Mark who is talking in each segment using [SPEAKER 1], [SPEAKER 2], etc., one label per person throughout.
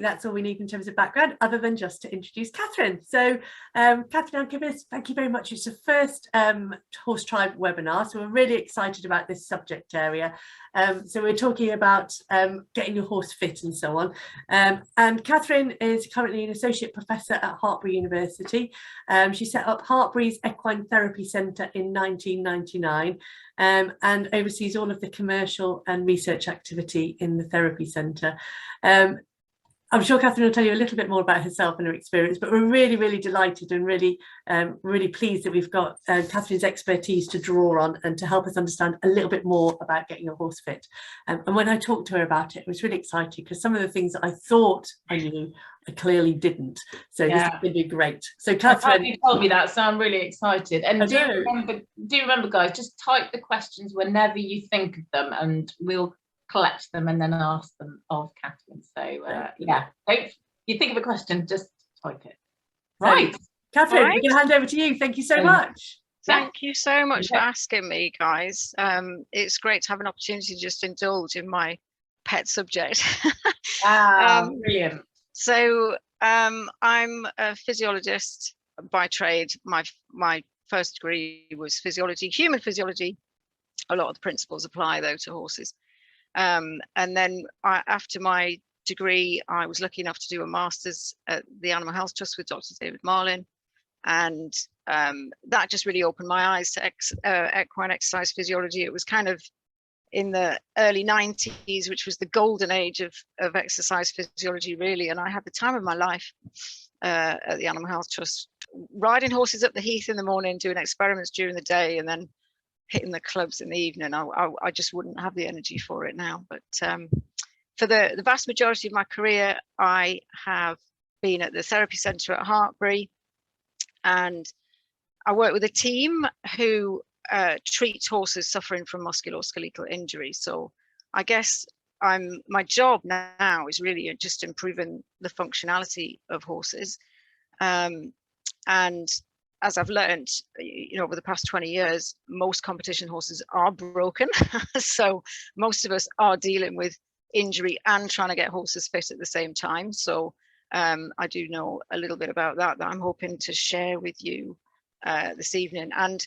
[SPEAKER 1] that's all we need in terms of background, other than just to introduce Kathryn. So Kathryn Nankervis, thank you very much. It's the first Horse Tribe webinar, so we're really excited about this subject area. So we're talking about getting your horse fit and so on. And Kathryn is currently an associate professor at Hartpury University. She set up Hartpury's Equine Therapy Centre in 1999 and oversees all of the commercial and research activity in the therapy centre. I'm sure Kathryn will tell you a little bit more about herself and her experience, but we're really, really delighted and really, really pleased that we've got Kathryn's expertise to draw on and to help us understand a little bit more about getting your horse fit. And when I talked to her about it, I was really excited because some of the things that I thought I knew, I clearly didn't. So this is going to be great. So Kathryn,
[SPEAKER 2] you told me that, so I'm really excited. And do remember, guys, just type the questions whenever you think of them, and we'll collect them and then ask them of Kathryn. So yeah, if you think of a question, just type it. Right,
[SPEAKER 1] Kathryn, we're going to hand over to you. Thank you so much.
[SPEAKER 3] Thank you so much for asking me, guys. It's great to have an opportunity to just indulge in my pet subject.
[SPEAKER 2] Brilliant.
[SPEAKER 3] So I'm a physiologist by trade. My first degree was physiology, human physiology. A lot of the principles apply though to horses. And then after my degree, I was lucky enough to do a master's at the Animal Health Trust with Dr. David Marlin, and that just really opened my eyes to equine exercise physiology. It was kind of in the early 90s, which was the golden age of exercise physiology, really, and I had the time of my life at the Animal Health Trust, riding horses up the heath in the morning, doing experiments during the day, and then hitting the clubs in the evening. I just wouldn't have the energy for it now. But for the vast majority of my career, I have been at the therapy centre at Hartpury, and I work with a team who treats horses suffering from musculoskeletal injury. So I guess my job now is really just improving the functionality of horses. And as I've learned, over the past 20 years, most competition horses are broken. So most of us are dealing with injury and trying to get horses fit at the same time. So I do know a little bit about that I'm hoping to share with you this evening. And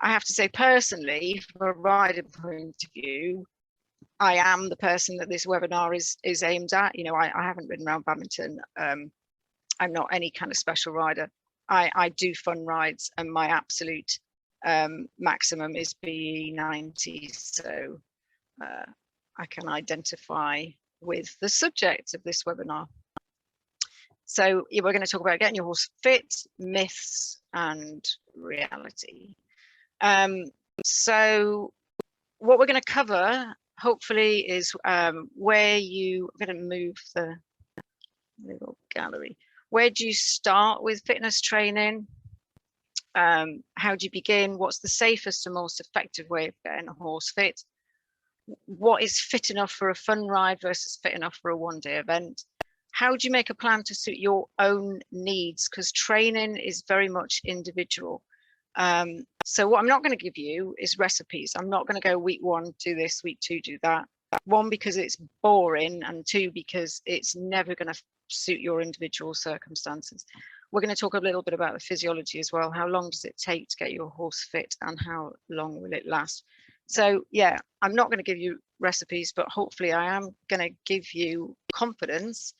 [SPEAKER 3] I have to say, personally, from a rider point of view, I am the person that this webinar is aimed at. I haven't ridden around Badminton. I'm not any kind of special rider. I do fun rides, and my absolute maximum is BE 90. So I can identify with the subject of this webinar. So we're going to talk about getting your horse fit, myths and reality. So what we're going to cover, hopefully, is where I'm going to move the little gallery. Where do you start with fitness training? How do you begin? What's the safest and most effective way of getting a horse fit? What is fit enough for a fun ride versus fit enough for a one-day event? How do you make a plan to suit your own needs? Because training is very much individual. So what I'm not going to give you is recipes. I'm not going to go week 1, do this, week 2, do that. 1, because it's boring, and 2, because it's never going to suit your individual circumstances. We're going to talk a little bit about the physiology as well. How long does it take to get your horse fit, and how long will it last? So yeah, I'm not going to give you recipes, but hopefully I am going to give you confidence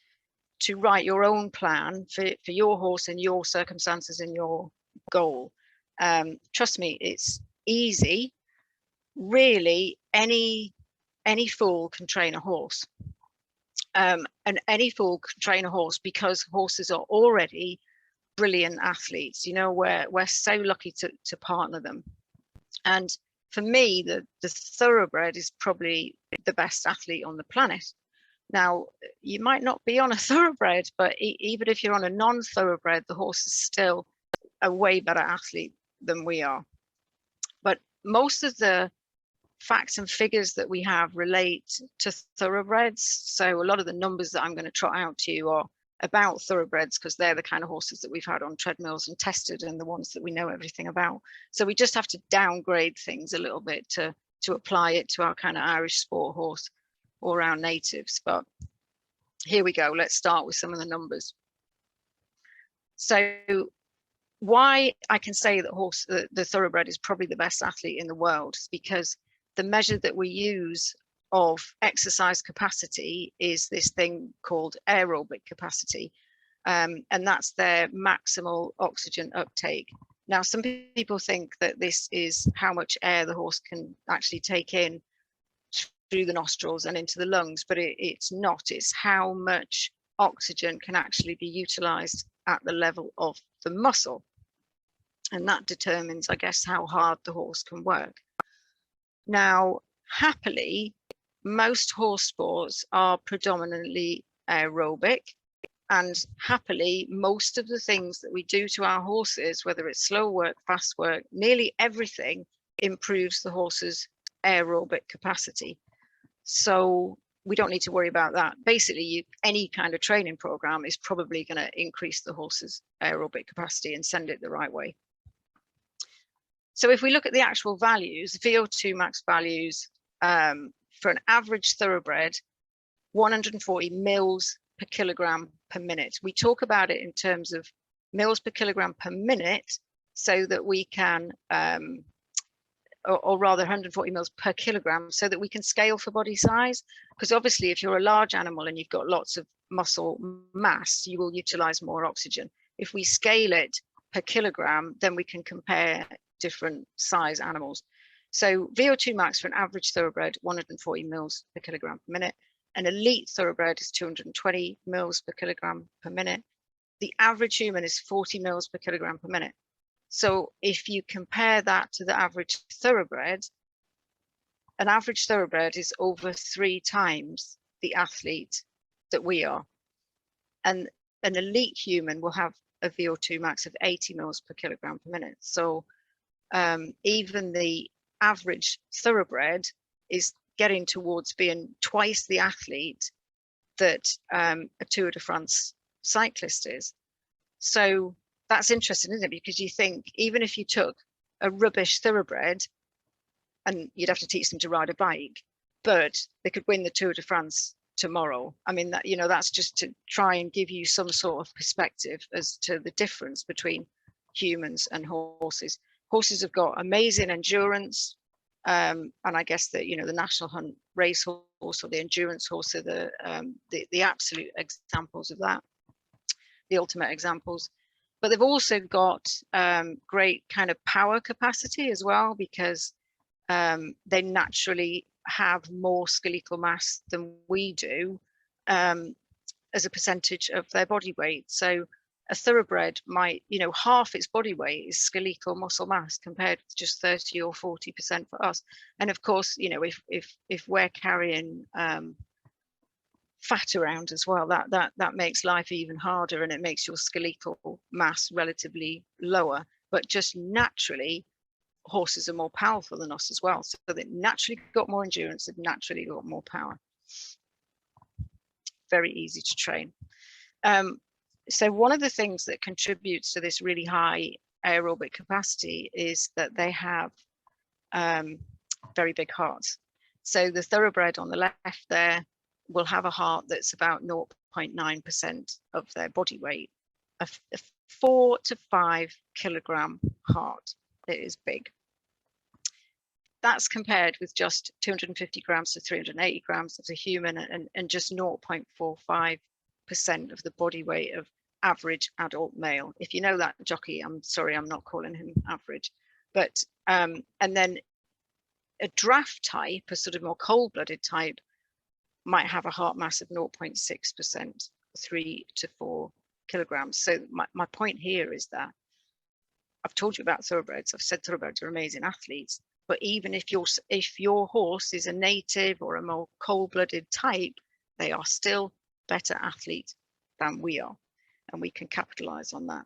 [SPEAKER 3] to write your own plan for your horse and your circumstances and your goal. Trust me, it's easy. Really, any fool can train a horse. And any fool can train a horse, because horses are already brilliant athletes. We're so lucky to partner them. And for me, the thoroughbred is probably the best athlete on the planet. Now, you might not be on a thoroughbred, but even if you're on a non-thoroughbred, the horse is still a way better athlete than we are. But most of the facts and figures that we have relate to thoroughbreds. So a lot of the numbers that I'm going to trot out to you are about thoroughbreds, because they're the kind of horses that we've had on treadmills and tested, and the ones that we know everything about. So we just have to downgrade things a little bit to apply it to our kind of Irish sport horse or our natives. But Here we go. Let's start with some of the numbers. So why I can say that the thoroughbred is probably the best athlete in the world is because the measure that we use of exercise capacity is this thing called aerobic capacity. And that's their maximal oxygen uptake. Now, some people think that this is how much air the horse can actually take in through the nostrils and into the lungs, but it's not. It's how much oxygen can actually be utilized at the level of the muscle. And that determines, I guess, how hard the horse can work. Now, happily, most horse sports are predominantly aerobic. And happily, most of the things that we do to our horses, whether it's slow work, fast work, nearly everything improves the horse's aerobic capacity. So we don't need to worry about that. Basically, any kind of training program is probably going to increase the horse's aerobic capacity and send it the right way. So if we look at the actual values, VO2 max values for an average thoroughbred, 140 mils per kilogram per minute. We talk about it in terms of mils per kilogram per minute so that we can, or rather 140 mils per kilogram, so that we can scale for body size. Because obviously if you're a large animal and you've got lots of muscle mass, you will utilize more oxygen. If we scale it per kilogram, then we can compare different size animals. So VO2 max for an average thoroughbred, 140 mils per kilogram per minute. An elite thoroughbred is 220 mils per kilogram per minute. The average human is 40 mils per kilogram per minute. So if you compare that to the average thoroughbred, an average thoroughbred is over 3 times the athlete that we are. And an elite human will have a VO2 max of 80 mils per kilogram per minute. So even the average thoroughbred is getting towards being twice the athlete that a Tour de France cyclist is. So that's interesting, isn't it? Because you think even if you took a rubbish thoroughbred and you'd have to teach them to ride a bike, but they could win the Tour de France tomorrow. I mean, that, you know, that's just to try and give you some sort of perspective as to the difference between humans and horses. Horses have got amazing endurance, and I guess that, you know, the National Hunt race horse or the endurance horse are the absolute examples of that, the ultimate examples. But they've also got great kind of power capacity as well, because they naturally have more skeletal mass than we do as a percentage of their body weight. So a thoroughbred might, you know, half its body weight is skeletal muscle mass compared with just 30 or 40% for us. And of course, you know, if we're carrying fat around as well, that makes life even harder, and it makes your skeletal mass relatively lower. But just naturally, horses are more powerful than us as well. So they naturally got more endurance, they've naturally got more power. Very easy to train. So one of the things that contributes to this really high aerobic capacity is that they have very big hearts. So the thoroughbred on the left there will have a heart that's about 0.9% of their body weight, a 4 to 5 kilogram heart. It is big. That's compared with just 250 grams to 380 grams of a human, and just 0.45% of the body weight of average adult male. If you know that jockey, I'm sorry, I'm not calling him average. But and then a draft type, a sort of more cold-blooded type, might have a heart mass of 0.6%, 3 to 4 kilograms. So my point here is that I've told you about thoroughbreds. I've said thoroughbreds are amazing athletes, but even if your horse is a native or a more cold-blooded type, they are still better athletes than we are, and we can capitalize on that.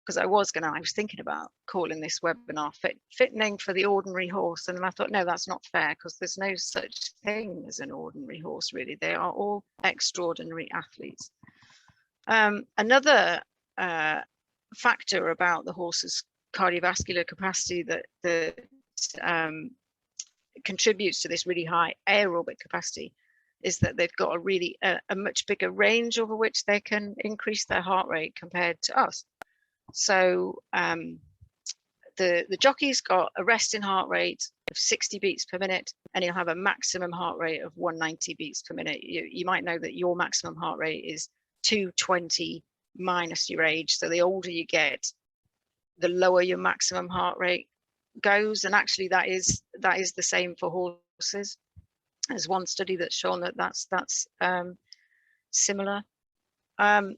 [SPEAKER 3] Because I was thinking about calling this webinar fitting for the ordinary horse, and then I thought, no, that's not fair, because there's no such thing as an ordinary horse, really. They are all extraordinary athletes. Another factor about the horse's cardiovascular capacity that contributes to this really high aerobic capacity is that they've got a really a much bigger range over which they can increase their heart rate compared to us. So the jockey's got a resting heart rate of 60 beats per minute, and he'll have a maximum heart rate of 190 beats per minute. You might know that your maximum heart rate is 220 minus your age. So the older you get, the lower your maximum heart rate goes. And actually that is the same for horses. There's one study that's shown that that's similar. And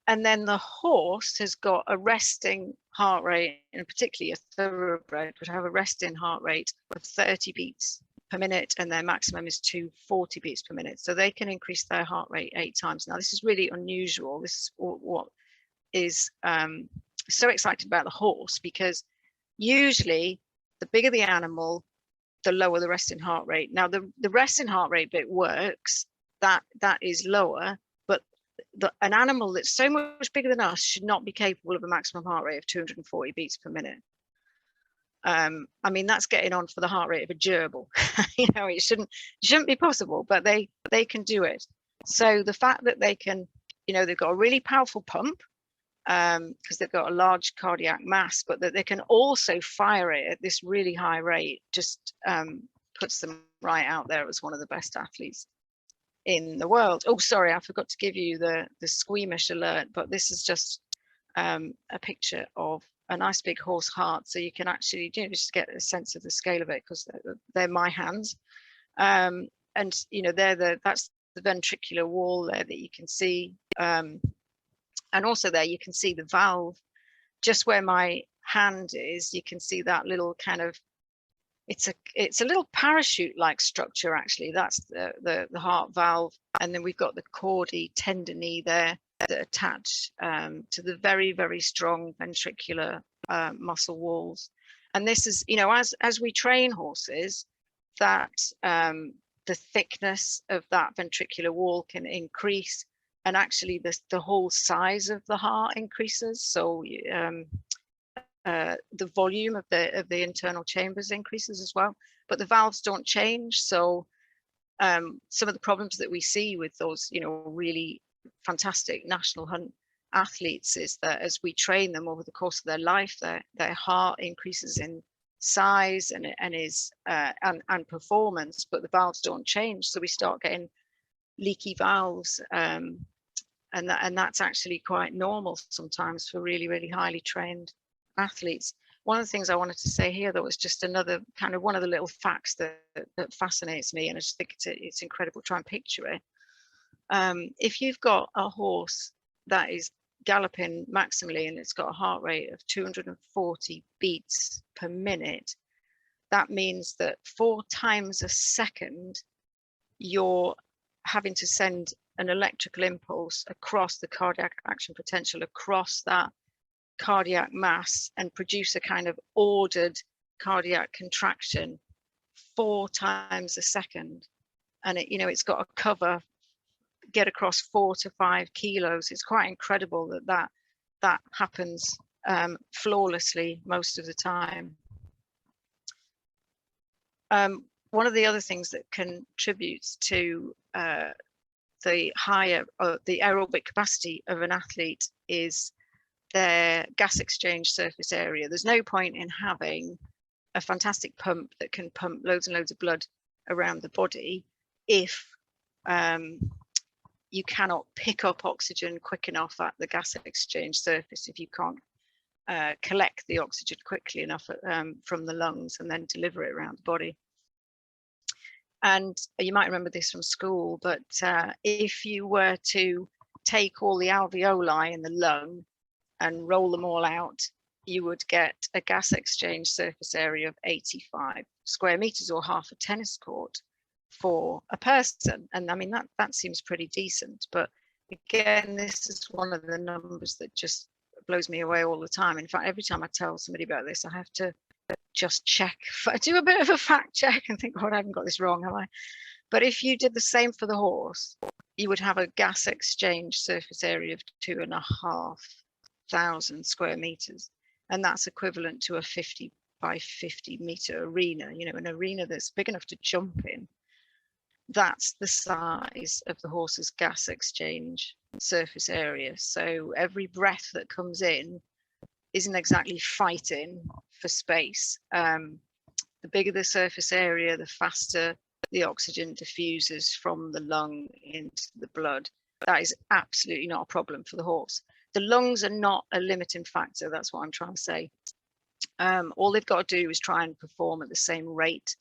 [SPEAKER 3] then the horse has got a resting heart rate, and particularly a thoroughbred would have a resting heart rate of 30 beats per minute, and their maximum is 240 beats per minute. So they can increase their heart rate 8 times. Now, this is really unusual. This is what is so exciting about the horse, because usually the bigger the animal, the lower the resting heart rate. Now, the resting heart rate bit works, that is lower, but an animal that's so much bigger than us should not be capable of a maximum heart rate of 240 beats per minute. I mean, that's getting on for the heart rate of a gerbil. You know, it shouldn't be possible, but they can do it. So the fact that they can, you know, they've got a really powerful pump, because they've got a large cardiac mass, but that they can also fire it at this really high rate just puts them right out there as one of the best athletes in the world. Oh, sorry, I forgot to give you the squeamish alert, but this is just a picture of a nice big horse heart, so you can actually, you know, just get a sense of the scale of it, because they're my hands, and you know, that's the ventricular wall there that you can see, and also there you can see the valve just where my hand is. You can see that little kind of, it's a little parachute like structure, actually. That's the heart valve, and then we've got the chordae tendineae there that attach to the very, very strong ventricular muscle walls. And this is, you know, as we train horses, that the thickness of that ventricular wall can increase, and actually the whole size of the heart increases. So the volume of the internal chambers increases as well, but the valves don't change. So some of the problems that we see with those, you know, really fantastic national hunt athletes is that as we train them over the course of their life, their heart increases in size and performance, but the valves don't change. So we start getting leaky valves, and that's actually quite normal sometimes for really, really highly trained athletes. One of the things I wanted to say here, though, is just another kind of one of the little facts that fascinates me, and I just think it's incredible. Try and picture it. If you've got a horse that is galloping maximally and it's got a heart rate of 240 beats per minute, that means that 4 times a second you're having to send an electrical impulse across the cardiac action potential, across that cardiac mass, and produce a kind of ordered cardiac contraction 4 times a second. And it, you know, it's got to get across 4 to 5 kilos. It's quite incredible that happens flawlessly most of the time. One of the other things that contributes to the aerobic capacity of an athlete is their gas exchange surface area. There's no point in having a fantastic pump that can pump loads and loads of blood around the body if you cannot pick up oxygen quick enough at the gas exchange surface, if you can't collect the oxygen quickly enough from the lungs and then deliver it around the body. And you might remember this from school, but if you were to take all the alveoli in the lung and roll them all out, you would get a gas exchange surface area of 85 square meters, or half a tennis court for a person. And I mean, that seems pretty decent, but again, this is one of the numbers that just blows me away all the time. In fact, every time I tell somebody about this, I have to just check, I do a bit of a fact check and think, oh, I haven't got this wrong, have I? But if you did the same for the horse, you would have a gas exchange surface area of 2,500 square meters, and that's equivalent to a 50 by 50 meter arena, you know, an arena that's big enough to jump in. that's the size of the horse's gas exchange surface area. So every breath that comes in isn't exactly fighting for space. The bigger the surface area, the faster the oxygen diffuses from the lung into the blood. That is absolutely not a problem for the horse. The lungs are not a limiting factor. That's what I'm trying to say. All they've got to do is try and perform at the same rate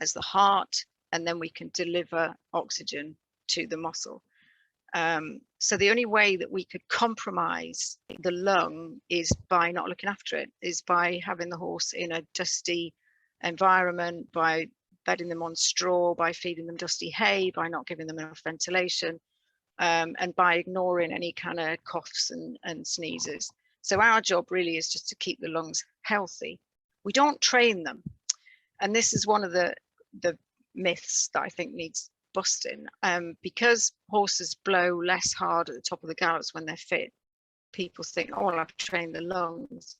[SPEAKER 3] as the heart, and then we can deliver oxygen to the muscle. So the only way that we could compromise the lung is by not looking after it, is by having the horse in a dusty environment, by bedding them on straw, by feeding them dusty hay, by not giving them enough ventilation, and by ignoring any kind of coughs and sneezes. So our job really is just to keep the lungs healthy. We don't train them. And this is one of the myths that I think needs busting. Because horses blow less hard at the top of the gallops when they're fit, people think, oh, well, I've trained the lungs.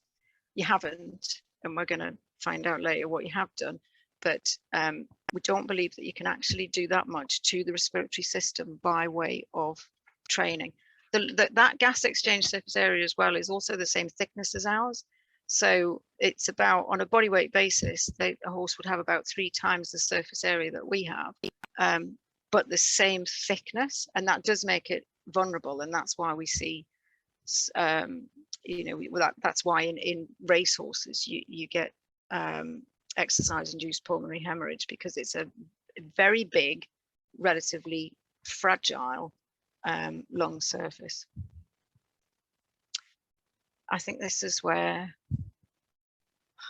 [SPEAKER 3] You haven't, and we're going to find out later what you have done. But we don't believe that you can actually do that much to the respiratory system by way of training. That gas exchange surface area as well is also the same thickness as ours. So it's about, on a body weight basis, a horse would have about 3 times the surface area that we have, but the same thickness, and that does make it vulnerable. And that's why we see, that's why in race horses you get exercise-induced pulmonary hemorrhage, because it's a very big, relatively fragile lung surface. I think this is where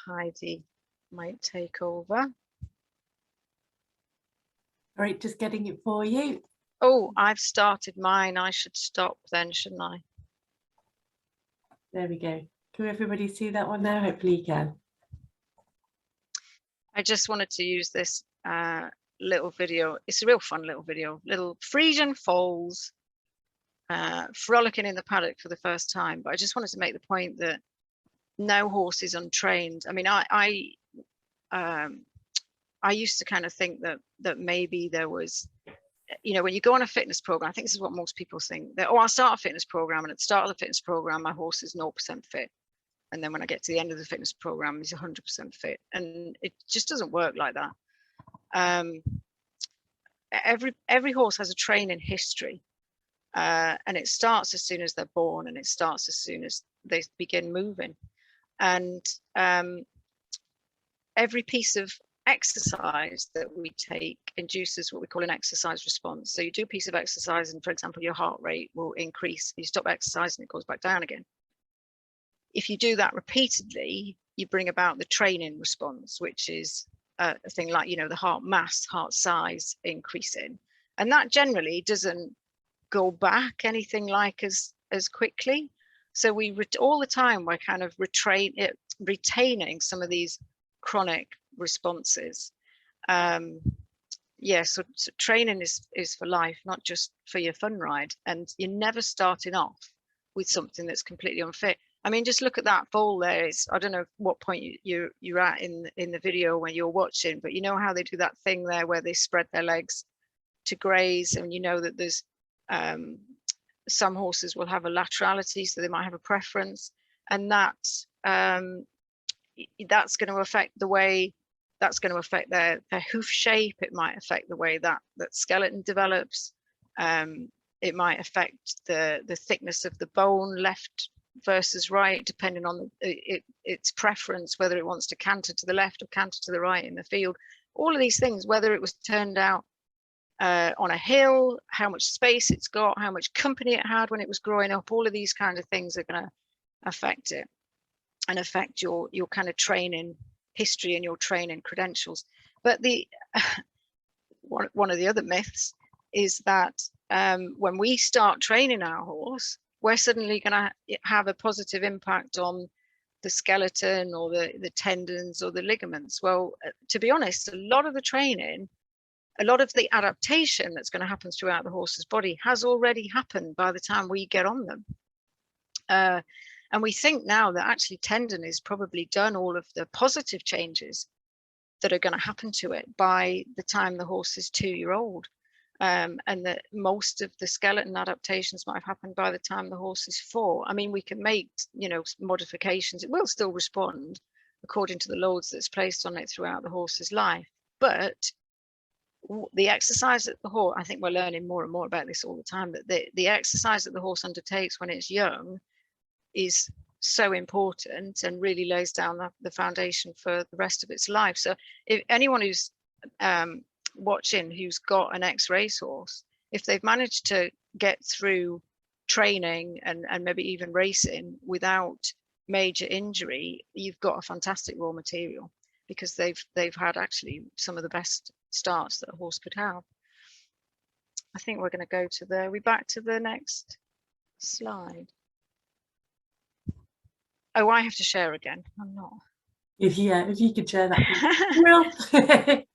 [SPEAKER 3] Heidi might take over.
[SPEAKER 1] All right, just getting it for you.
[SPEAKER 3] Oh, I've started mine. I should stop then, shouldn't I?
[SPEAKER 1] There we go. Can everybody see that one now? Hopefully you can.
[SPEAKER 3] I just wanted to use this little video. It's a real fun little video. Little Frisian foals frolicking in the paddock for the first time. But I just wanted to make the point that no horse is untrained. I mean, I used to kind of think that maybe there was, when you go on a fitness program, I think this is what most people think, that, oh, I'll start a fitness program, and at the start of the fitness program, my horse is 0% fit. And then when I get to the end of the fitness program, he's 100% fit. And it just doesn't work like that. Every horse has a training history, and it starts as soon as they're born, and it starts as soon as they begin moving. And every piece of exercise that we take induces what we call an exercise response. So you do a piece of exercise, and for example, your heart rate will increase. You stop exercising, it goes back down again. If you do that repeatedly, you bring about the training response, which is a thing like, the heart mass, heart size increasing. And that generally doesn't go back anything like as quickly. So all the time, we're kind of retaining some of these chronic responses. So training is for life, not just for your fun ride. And you're never starting off with something that's completely unfit. I mean, just look at that foal there. I don't know what point you're at in the video when you're watching, but you know how they do that thing there where they spread their legs to graze, and you know that there's some horses will have a laterality, so they might have a preference, and that's going to affect the way, that's going to affect their hoof shape. It might affect the way that skeleton develops. It might affect the thickness of the bone, left versus right, depending on its preference, whether it wants to canter to the left or canter to the right in the field. All of these things, whether it was turned out on a hill, how much space it's got, how much company it had when it was growing up, all of these kind of things are going to affect it and affect your kind of training history and your training credentials. But one of the other myths is that when we start training our horse, we're suddenly going to have a positive impact on the skeleton or the tendons or the ligaments. Well, to be honest, a lot of the training, a lot of the adaptation that's going to happen throughout the horse's body has already happened by the time we get on them. And we think now that actually tendon is probably done all of the positive changes that are going to happen to it by the time the horse is 2-year-old. And that most of the skeleton adaptations might have happened by the time the horse is 4. I mean, we can make, you know, modifications. It will still respond according to the loads that's placed on it throughout the horse's life. But the exercise that the horse, I think we're learning more and more about this all the time, that the exercise that the horse undertakes when it's young is so important and really lays down the foundation for the rest of its life. So if anyone who's watching who's got an ex-racehorse, if they've managed to get through training and maybe even racing without major injury, you've got a fantastic raw material, because they've had actually some of the best starts that a horse could have. I think we're going to go to we're back to the next slide. Oh, I have to share again. I'm not.
[SPEAKER 1] If you could share that.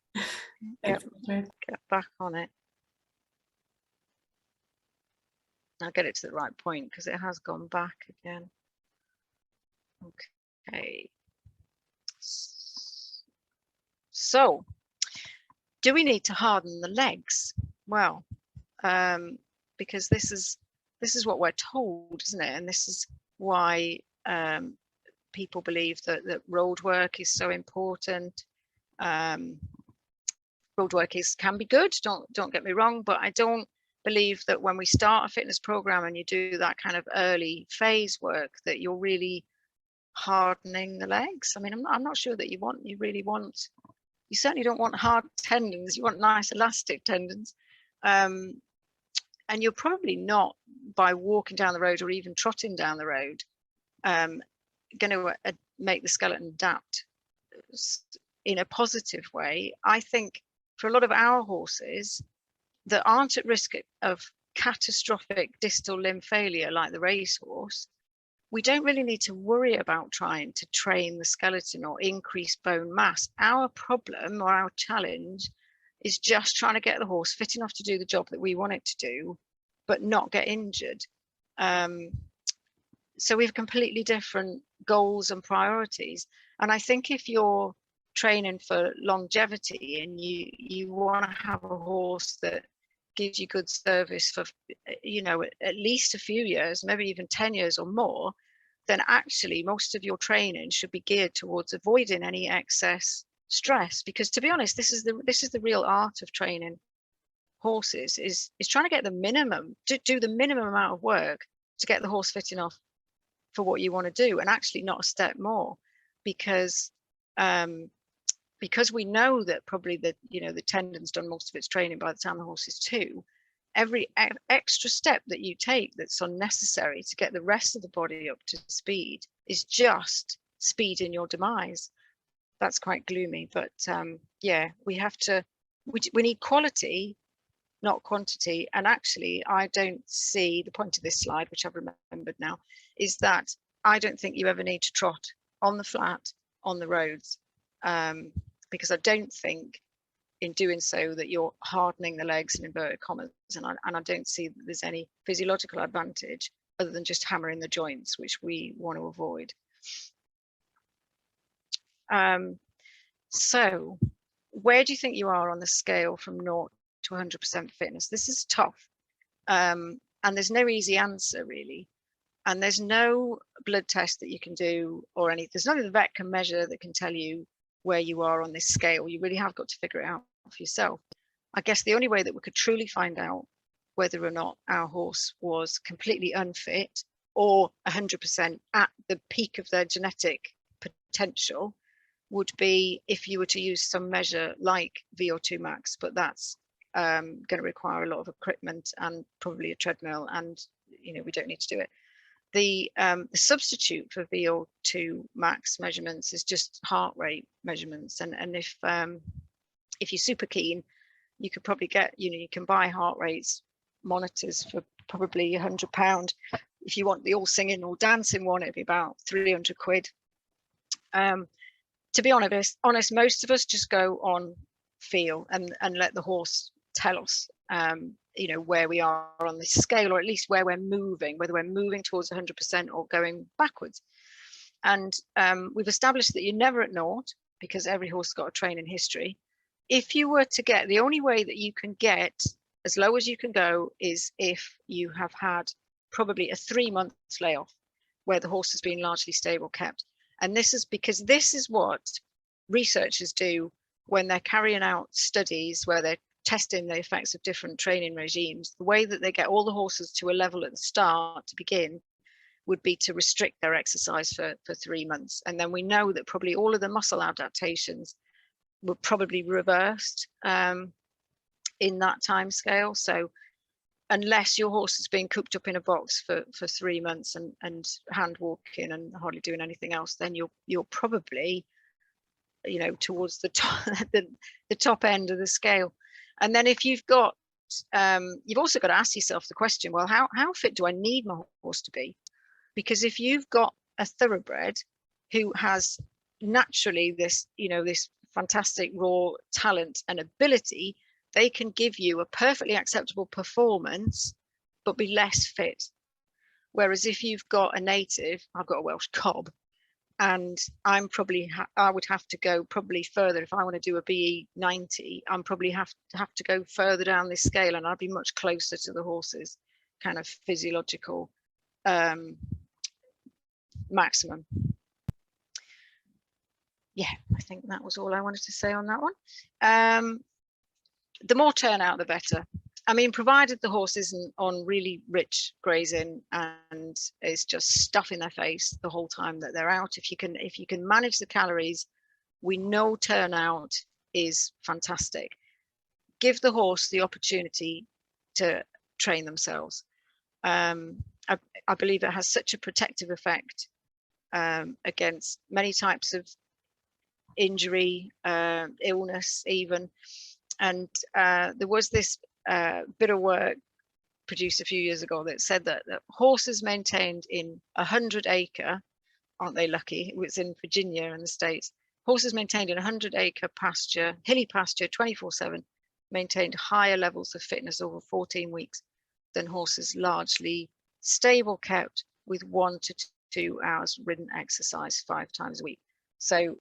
[SPEAKER 3] Yep. Get back on it. I'll get it to the right point because it has gone back again. Okay. So, do we need to harden the legs? Well, because this is what we're told, isn't it? And this is why people believe that road work is so important. Road work can be good, don't get me wrong, but I don't believe that when we start a fitness program and you do that kind of early phase work that you're really hardening the legs. I mean, I'm not sure that you certainly don't want hard tendons. You want nice elastic tendons. And you're probably not, by walking down the road or even trotting down the road, going to make the skeleton adapt in a positive way. I think for a lot of our horses that aren't at risk of catastrophic distal limb failure like the racehorse, we don't really need to worry about trying to train the skeleton or increase bone mass. Our problem or our challenge is just trying to get the horse fit enough to do the job that we want it to do, but not get injured. So we have completely different goals and priorities. And I think if you're training for longevity and you want to have a horse that gives you good service for, you know, at least a few years, maybe even 10 years or more, then actually most of your training should be geared towards avoiding any excess stress. Because to be honest, this is the real art of training horses, is trying to get the minimum, to do the minimum amount of work to get the horse fit enough for what you want to do, and actually not a step more, because we know that probably the tendon's done most of its training by the time the horse is 2. Every extra step that you take that's unnecessary to get the rest of the body up to speed is just speeding your demise. That's quite gloomy, but yeah, we need quality, not quantity. And actually, I don't see the point of this slide, which I've remembered now, is that I don't think you ever need to trot on the flat on the roads, because I don't think in doing so that you're hardening the legs in inverted commas, and I don't see that there's any physiological advantage other than just hammering the joints, which we want to avoid. So where do you think you are on the scale from 0 to 100% fitness? This is tough, and there's no easy answer really, and there's no blood test that you can do or anything. There's nothing the vet can measure that can tell you where you are on this scale. You really have got to figure it out for yourself. I guess the only way that we could truly find out whether or not our horse was completely unfit or 100% at the peak of their genetic potential would be if you were to use some measure like VO2 max, but that's going to require a lot of equipment and probably a treadmill, and we don't need to do it. The substitute for VO2 max measurements is just heart rate measurements, and if you're super keen, you could probably get, you can buy heart rates monitors for probably £100. If you want the all singing or dancing one, it'd be about 300 quid. To be honest, most of us just go on feel and let the horse tell us, where we are on this scale, or at least where we're moving, whether we're moving towards 100% or going backwards. And we've established that you're never at naught because every horse has got a training history. If you were to get, the only way that you can get as low as you can go is if you have had probably a 3-month layoff where the horse has been largely stable kept. And this is because this is what researchers do when they're carrying out studies where they're testing the effects of different training regimes. The way that they get all the horses to a level at the start to begin would be to restrict their exercise for 3 months. And then we know that probably all of the muscle adaptations were probably reversed in that time scale. So unless your horse has been cooped up in a box for 3 months and hand walking and hardly doing anything else, then you're probably, you know, towards the top, the top end of the scale. And then if you've got, you've also got to ask yourself the question, well, how fit do I need my horse to be? Because if you've got a thoroughbred who has naturally this, you know, this fantastic raw talent and ability, they can give you a perfectly acceptable performance, but be less fit. Whereas if you've got a native, I've got a Welsh cob, and I'm probably, I would have to go probably further. If I want to do a BE 90, I'm probably have to go further down this scale, and I'd be much closer to the horse's kind of physiological maximum. Yeah, I think that was all I wanted to say on that one. The more turnout, the better. I mean, provided the horse isn't on really rich grazing and is just stuffing their face the whole time that they're out. If you can manage the calories, we know turnout is fantastic. Give the horse the opportunity to train themselves. I believe it has such a protective effect against many types of injury, illness even. And there was this bit of work produced a few years ago that said that horses maintained in 100-acre, aren't they lucky? It was in Virginia in the States. Horses maintained in 100-acre pasture, hilly pasture, 24/7, maintained higher levels of fitness over 14 weeks than horses largely stable kept with 1 to 2 hours ridden exercise 5 times a week. So,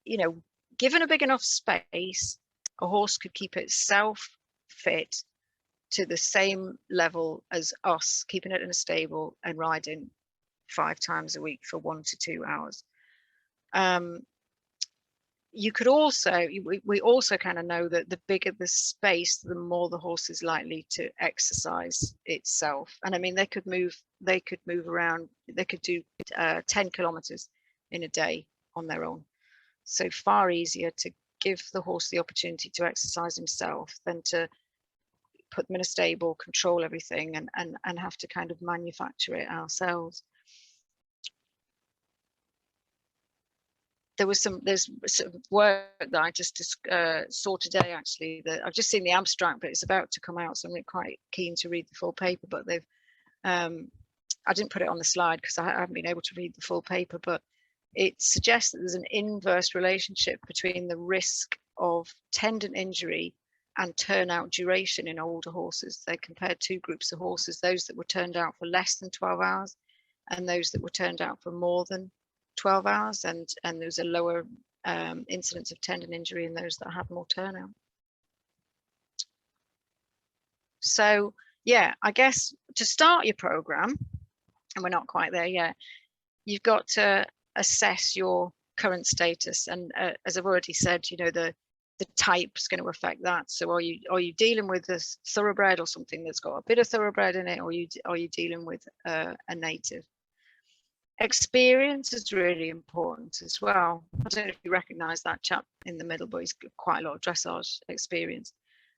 [SPEAKER 3] you know, given a big enough space, a horse could keep itself fit to the same level as us, keeping it in a stable and riding 5 times a week for 1 to 2 hours. You could also, we also kind of know that the bigger the space, the more the horse is likely to exercise itself. And I mean, they could move around, they could do 10 kilometers in a day on their own. So far easier to give the horse the opportunity to exercise himself than to put them in a stable, control everything, and have to kind of manufacture it ourselves. There's some work that I just saw today, actually, that I've just seen the abstract, but it's about to come out, so I'm quite keen to read the full paper. But they've I didn't put it on the slide because I haven't been able to read the full paper, but it suggests that there's an inverse relationship between the risk of tendon injury and turnout duration in older horses. They compared 2 groups of horses, those that were turned out for less than 12 hours and those that were turned out for more than 12 hours, and there's a lower incidence of tendon injury in those that had more turnout. So yeah, I guess to start your program, and we're not quite there yet, you've got to assess your current status, and as I've already said, you know, the type's going to affect that. So are you dealing with a thoroughbred or something that's got a bit of thoroughbred in it, or are you dealing with a native? Experience is really important as well. I don't know if you recognize that chap in the middle, but he's got quite a lot of dressage experience.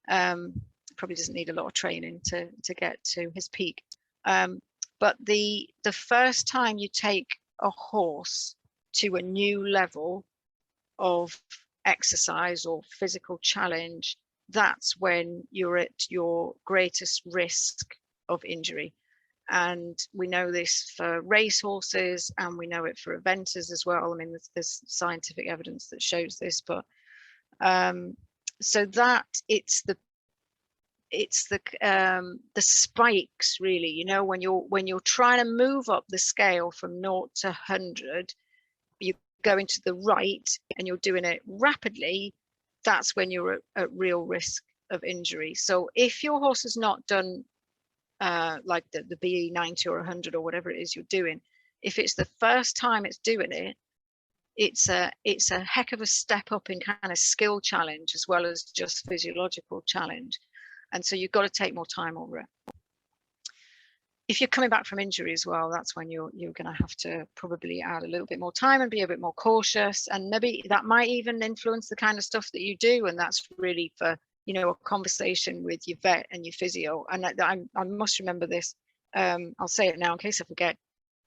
[SPEAKER 3] Probably doesn't need a lot of training to get to his peak. But the first time you take a horse to a new level of exercise or physical challenge, that's when you're at your greatest risk of injury. And we know this for race horses, and we know it for eventers as well. I mean, there's scientific evidence that shows this, but so that it's the spikes, really, you know, when you're trying to move up the scale from 0 to 100, you going to the right and you're doing it rapidly, that's when you're at real risk of injury. So if your horse has not done like the BE 90 or 100 or whatever it is you're doing, if it's the first time it's doing it, it's a heck of a step up in kind of skill challenge as well as just physiological challenge. And so you've got to take more time over it. If you're coming back from injury as well, that's when you're going to have to probably add a little bit more time and be a bit more cautious. And maybe that might even influence the kind of stuff that you do. And that's really for, you know, a conversation with your vet and your physio. And I must remember this. I'll say it now in case I forget.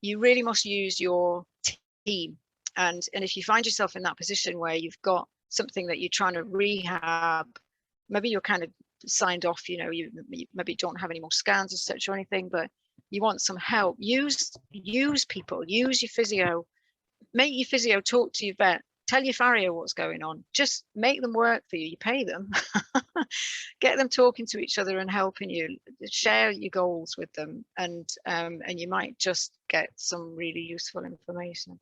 [SPEAKER 3] You really must use your team. And if you find yourself in that position where you've got something that you're trying to rehab, maybe you're kind of signed off, you know, you maybe don't have any more scans as such or anything, but you want some help, use people, use your physio, make your physio talk to your vet, tell your farrier what's going on, just make them work for you, you pay them, get them talking to each other and helping you, share your goals with them, and you might just get some really useful information.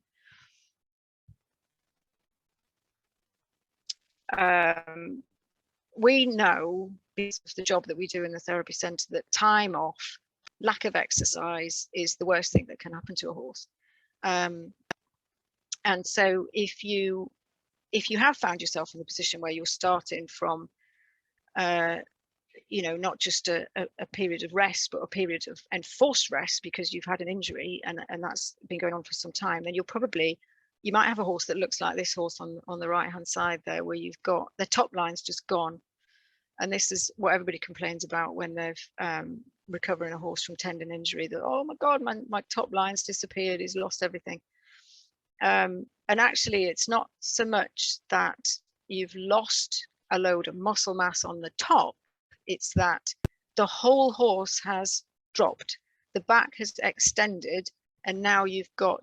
[SPEAKER 3] We know, because of the job that we do in the therapy centre, that time off, lack of exercise is the worst thing that can happen to a horse. And so if you have found yourself in the position where you're starting from, you know, not just a period of rest, but a period of enforced rest because you've had an injury and that's been going on for some time, then you might have a horse that looks like this horse on the right hand side there, where you've got the top line's just gone. And this is what everybody complains about when they've recovering a horse from tendon injury, that, oh my God, my top line's disappeared, he's lost everything. And actually, it's not so much that you've lost a load of muscle mass on the top, it's that the whole horse has dropped, the back has extended, and now you've got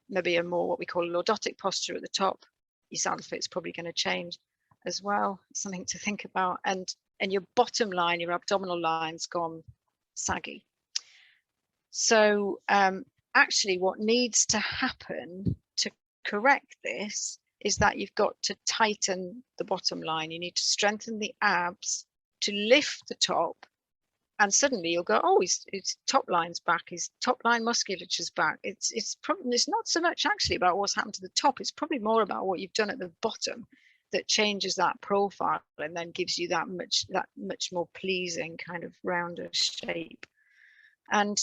[SPEAKER 3] maybe a more what we call a lordotic posture at the top. Your saddle fit's probably going to change as well, something to think about, and your bottom line, your abdominal line's gone saggy. So actually what needs to happen to correct this is that you've got to tighten the bottom line. You need to strengthen the abs to lift the top, and suddenly you'll go, oh, his top line's back, his top line musculature's back. It's not so much actually about what's happened to the top, it's probably more about what you've done at the bottom that changes that profile and then gives you that much more pleasing kind of rounder shape. And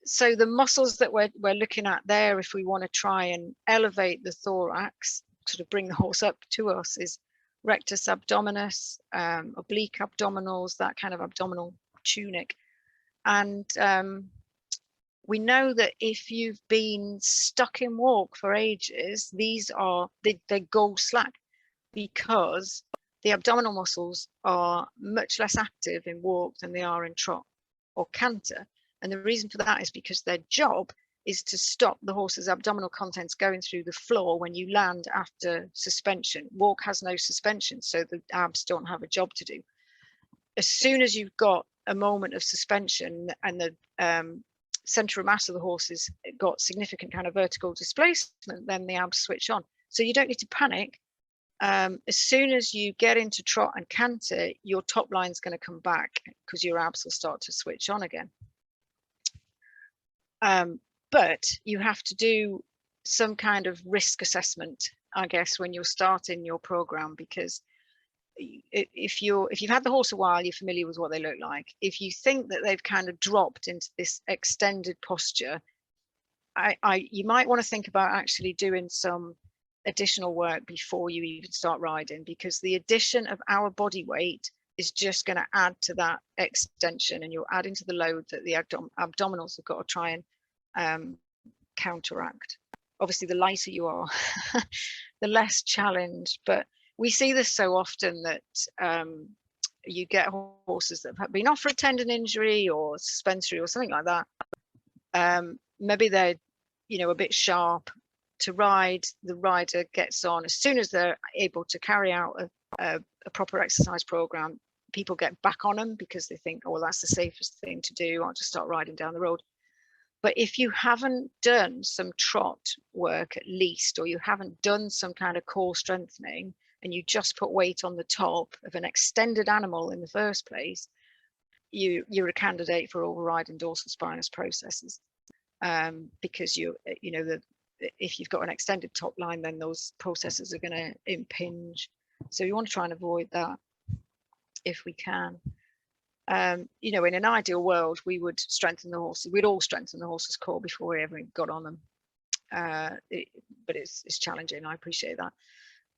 [SPEAKER 3] so the muscles that we're looking at there, if we want to try and elevate the thorax, sort of bring the horse up to us, is rectus abdominis, oblique abdominals, that kind of abdominal tunic. And we know that if you've been stuck in walk for ages, they go slack because the abdominal muscles are much less active in walk than they are in trot or canter. And the reason for that is because their job is to stop the horse's abdominal contents going through the floor when you land after suspension. Walk has no suspension, so the abs don't have a job to do. As soon as you've got a moment of suspension and the center of mass of the horse has got significant kind of vertical displacement, then the abs switch on. So you don't need to panic. As soon as you get into trot and canter, your top line's going to come back because your abs will start to switch on again. But you have to do some kind of risk assessment, I guess, when you're starting your program, because if you've had the horse a while, you're familiar with what they look like. If you think that they've kind of dropped into this extended posture, you might want to think about actually doing some additional work before you even start riding, because the addition of our body weight is just going to add to that extension, and you're adding to the load that the abdominals have got to try and counteract. Obviously, the lighter you are, the less challenge. But we see this so often that you get horses that have been off for a tendon injury or suspensory or something like that. Maybe they're, a bit sharp to ride. The rider gets on as soon as they're able to carry out a proper exercise program. People get back on them because they think, oh, well, that's the safest thing to do. I'll just start riding down the road. But if you haven't done some trot work at least, or you haven't done some kind of core strengthening, and you just put weight on the top of an extended animal in the first place, you're a candidate for overriding dorsal spinous processes, because if you've got an extended top line, then those processes are going to impinge. So you want to try and avoid that if we can. In an ideal world, we would strengthen the horses. We'd all strengthen the horse's core before we ever got on them. But it's challenging. I appreciate that.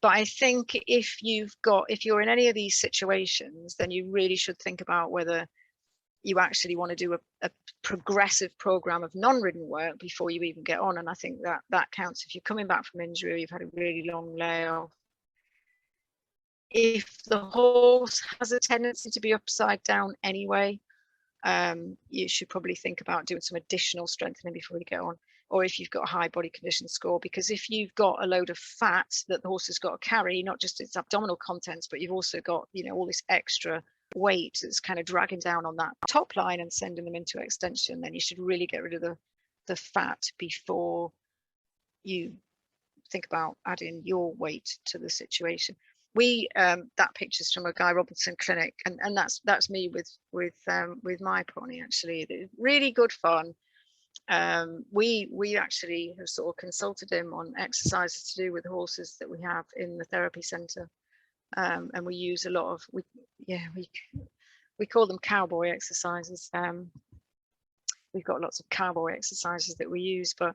[SPEAKER 3] But I think if you're in any of these situations, then you really should think about whether you actually want to do a progressive program of non-ridden work before you even get on. And I think that counts if you're coming back from injury or you've had a really long layoff. If the horse has a tendency to be upside down anyway, you should probably think about doing some additional strengthening before you get on. Or if you've got a high body condition score, because if you've got a load of fat that the horse has got to carry, not just its abdominal contents, but you've also got, all this extra weight that's kind of dragging down on that top line and sending them into extension, then you should really get rid of the fat before you think about adding your weight to the situation. That picture's from a Guy Robinson clinic, and that's me with my pony. Actually, really good fun. We actually have sort of consulted him on exercises to do with the horses that we have in the therapy centre, and we use a lot of we call them cowboy exercises. We've got lots of cowboy exercises that we use, but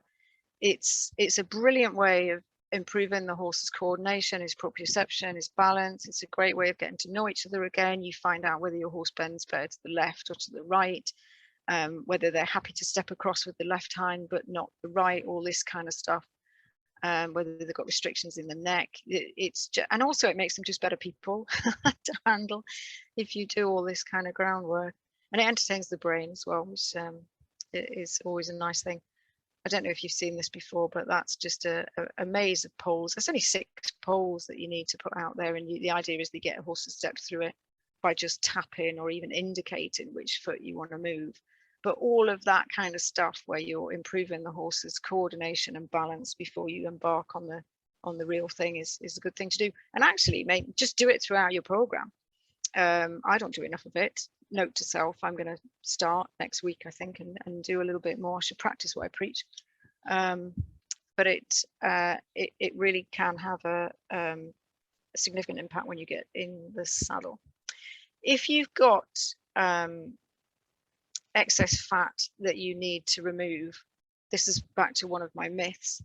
[SPEAKER 3] it's a brilliant way of improving the horse's coordination, his proprioception, his balance. It's a great way of getting to know each other again. You find out whether your horse bends better to the left or to the right, whether they're happy to step across with the left hind but not the right, all this kind of stuff, whether they've got restrictions in the neck. And also it makes them just better people to handle if you do all this kind of groundwork, and it entertains the brain as well, which is always a nice thing. I don't know if you've seen this before, but that's just a maze of poles. There's only 6 poles that you need to put out there, and the idea is to get a horse to step through it by just tapping or even indicating which foot you want to move. But all of that kind of stuff where you're improving the horse's coordination and balance before you embark on the real thing is a good thing to do. And actually, just do it throughout your program. I don't do enough of it. Note to self, I'm going to start next week, I think, and do a little bit more. I should practice what I preach. But it really can have a significant impact when you get in the saddle. If you've got excess fat that you need to remove, this is back to one of my myths.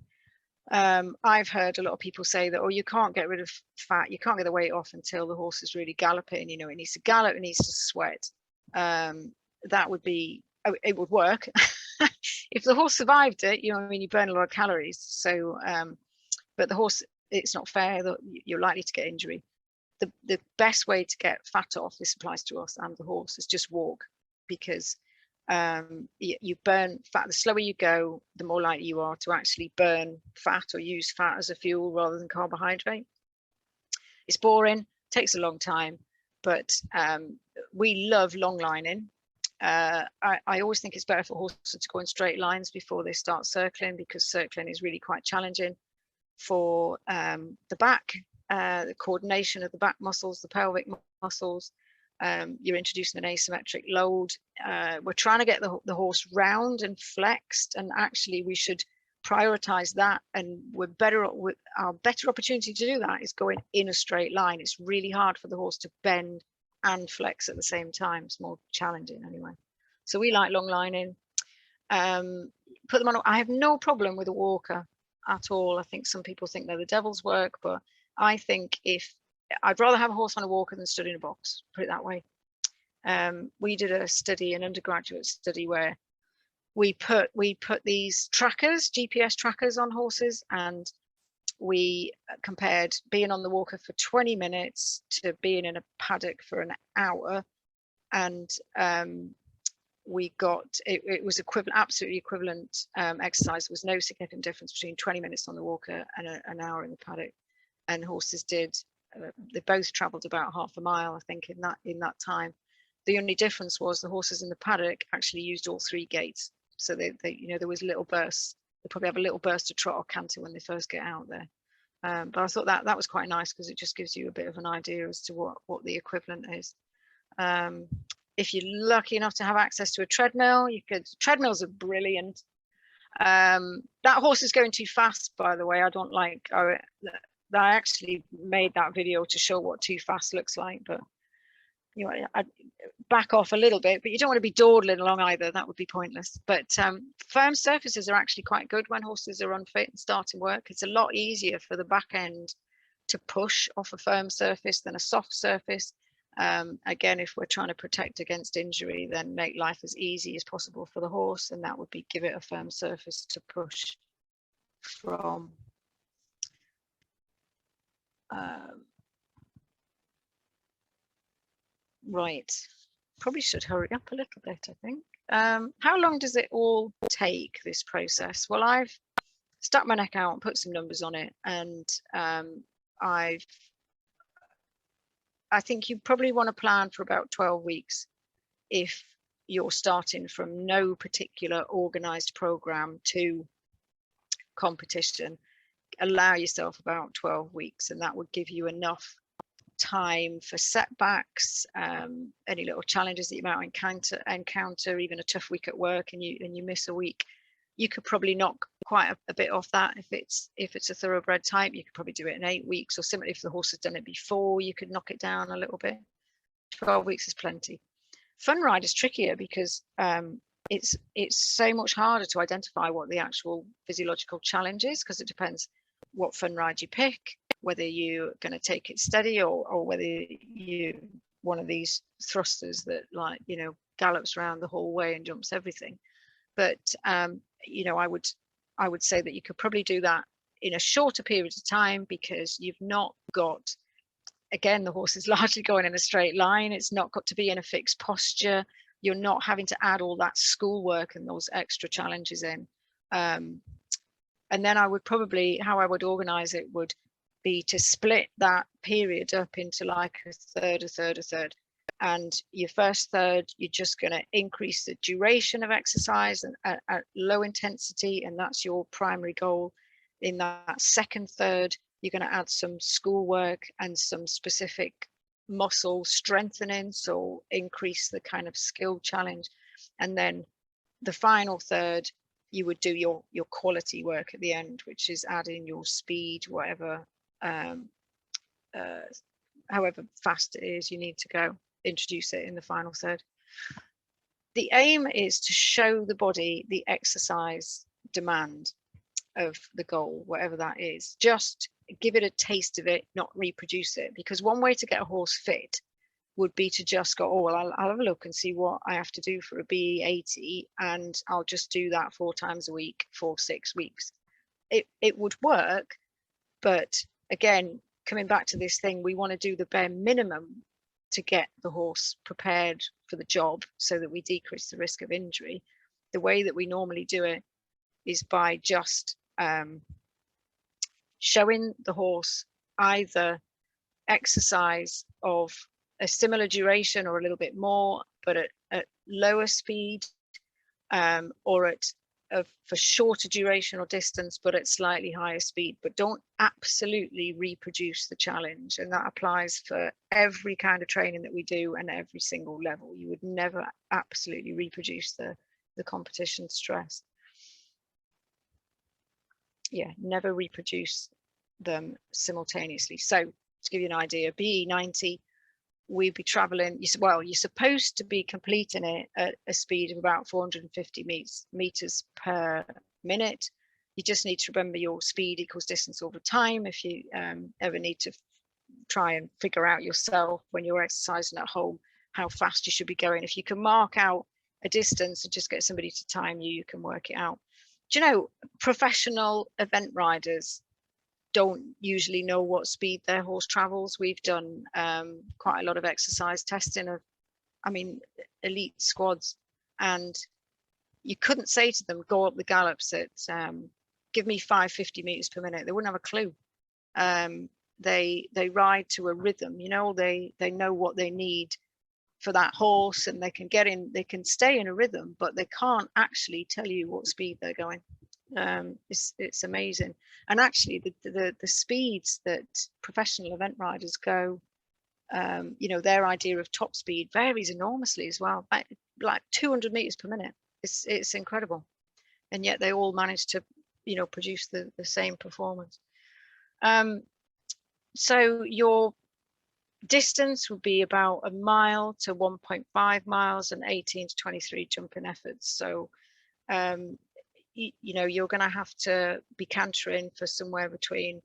[SPEAKER 3] I've heard a lot of people say that, you can't get rid of fat, you can't get the weight off until the horse is really galloping. It needs to gallop, it needs to sweat. That would be, it would work if the horse survived it. You burn a lot of calories. So, but the horse, it's not fair that you're likely to get injury. The best way to get fat off, this applies to us and the horse, is just walk, because you burn fat. The slower you go, the more likely you are to actually burn fat or use fat as a fuel rather than carbohydrate. It's boring, takes a long time, but we love long lining. I always think it's better for horses to go in straight lines before they start circling, because circling is really quite challenging for the back, the coordination of the back muscles, the pelvic muscles. You're introducing an asymmetric load. We're trying to get the horse round and flexed, and actually we should prioritize that, and our better opportunity to do that is going in a straight line. It's really hard for the horse to bend and flex at the same time. It's more challenging anyway. So we like long lining. Put them on. I have no problem with a walker at all. I think some people think they're the devil's work, but I think I'd rather have a horse on a walker than stood in a box, put it that way. We did a study, an undergraduate study, where we put these trackers, GPS trackers, on horses, and we compared being on the walker for 20 minutes to being in a paddock for an hour, and we got it was equivalent, absolutely equivalent exercise. There was no significant difference between 20 minutes on the walker and an hour in the paddock. And horses did, they both traveled about half a mile, I think, in that time. The only difference was the horses in the paddock actually used all 3 gaits. So they you know, there was little bursts. They probably have a little burst of trot or canter when they first get out there. But I thought that was quite nice because it just gives you a bit of an idea as to what the equivalent is. If you're lucky enough to have access to a treadmill, treadmills are brilliant. That horse is going too fast, by the way. I don't like, I actually made that video to show what too fast looks like, but you know, I'd back off a little bit, but you don't want to be dawdling along either. That would be pointless. But firm surfaces are actually quite good when horses are unfit and starting work. It's a lot easier for the back end to push off a firm surface than a soft surface. Again, if we're trying to protect against injury, then make life as easy as possible for the horse, and that would be give it a firm surface to push from. Right, probably should hurry up a little bit, I think. How long does it all take, this process? Well, I've stuck my neck out and put some numbers on it, and I think you probably want to plan for about 12 weeks if you're starting from no particular organized program to competition. Allow yourself about 12 weeks, and that would give you enough time for setbacks, any little challenges that you might encounter, even a tough week at work and you miss a week. You could probably knock quite a bit off that. If it's a thoroughbred type, you could probably do it in 8 weeks, or similarly, if the horse has done it before, you could knock it down a little bit. 12 weeks is plenty. Fun ride is trickier because it's so much harder to identify what the actual physiological challenge is, because it depends what fun ride you pick, whether you're going to take it steady or whether you one of these thrusters that, like, you know, gallops around the whole way and jumps everything. But you know, I would say that you could probably do that in a shorter period of time, because you've not got, again, the horse is largely going in a straight line. It's not got to be in a fixed posture. You're not having to add all that schoolwork and those extra challenges in. And then I would probably, how I would organize it would be to split that period up into like a third. And your first third, you're just going to increase the duration of exercise and at low intensity, and that's your primary goal. In that second third, you're going to add some schoolwork and some specific muscle strengthening, so increase the kind of skill challenge. And then the final third, you would do your quality work at the end, which is adding your speed, whatever, however fast it is you need to go, introduce it in the final third. The aim is to show the body the exercise demand of the goal, whatever that is. Just give it a taste of it, not reproduce it, because one way to get a horse fit would be to just go, oh, well, I'll have a look and see what I have to do for a BE80, and I'll just do that 4 times a week for 6 weeks. It would work, but again, coming back to this thing, we want to do the bare minimum to get the horse prepared for the job so that we decrease the risk of injury. The way that we normally do it is by just showing the horse either exercise of a similar duration or a little bit more, but at lower speed, or for shorter duration or distance, but at slightly higher speed. But don't absolutely reproduce the challenge. And that applies for every kind of training that we do and every single level. You would never absolutely reproduce the competition stress. Yeah, never reproduce them simultaneously. So to give you an idea, BE90, we'd be traveling, well, you're supposed to be completing it at a speed of about 450 meters per minute. You just need to remember your speed equals distance over time. If you ever need to try and figure out yourself when you're exercising at home how fast you should be going, if you can mark out a distance and just get somebody to time you, you can work it out. Do you know, professional event riders don't usually know what speed their horse travels. We've done quite a lot of exercise testing of, I mean, elite squads, and you couldn't say to them, go up the gallops at, give me 550 meters per minute. They wouldn't have a clue. They ride to a rhythm, you know, they know what they need for that horse, and they can stay in a rhythm, but they can't actually tell you what speed they're going. It's amazing. And actually the speeds that professional event riders go, their idea of top speed varies enormously as well, like 200 meters per minute. It's incredible, and yet they all manage to produce the same performance. So your distance would be about 1 mile to 1.5 miles and 18 to 23 jumping efforts. So you're going to have to be cantering for somewhere between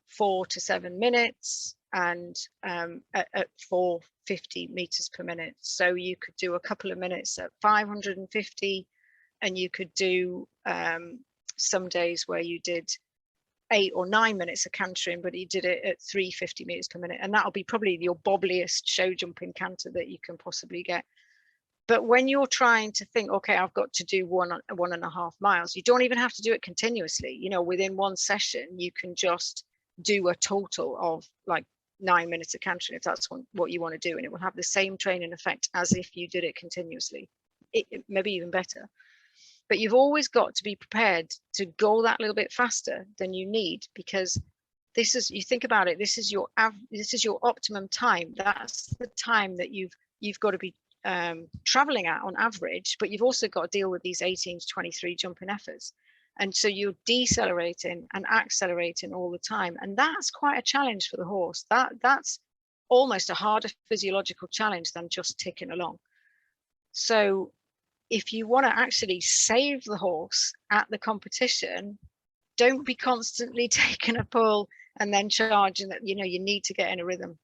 [SPEAKER 3] 4 to 7 minutes and at 450 meters per minute. So you could do a couple of minutes at 550, and you could do some days where you did 8 or 9 minutes of cantering, but you did it at 350 meters per minute, and that'll be probably your bobbliest show jumping canter that you can possibly get. But when you're trying to think, okay, I've got to do 1.5 miles, you don't even have to do it continuously. Within one session, you can just do a total of like 9 minutes of cantering if that's what you want to do, and it will have the same training effect as if you did it continuously, maybe even better. But you've always got to be prepared to go that little bit faster than you need, because you think about it, this is your optimum time. That's the time that you've got to be traveling at on average, but you've also got to deal with these 18 to 23 jumping efforts. And so you're decelerating and accelerating all the time. And that's quite a challenge for the horse. That's almost a harder physiological challenge than just ticking along. So if you want to actually save the horse at the competition, don't be constantly taking a pull and then charging that, you need to get in a rhythm.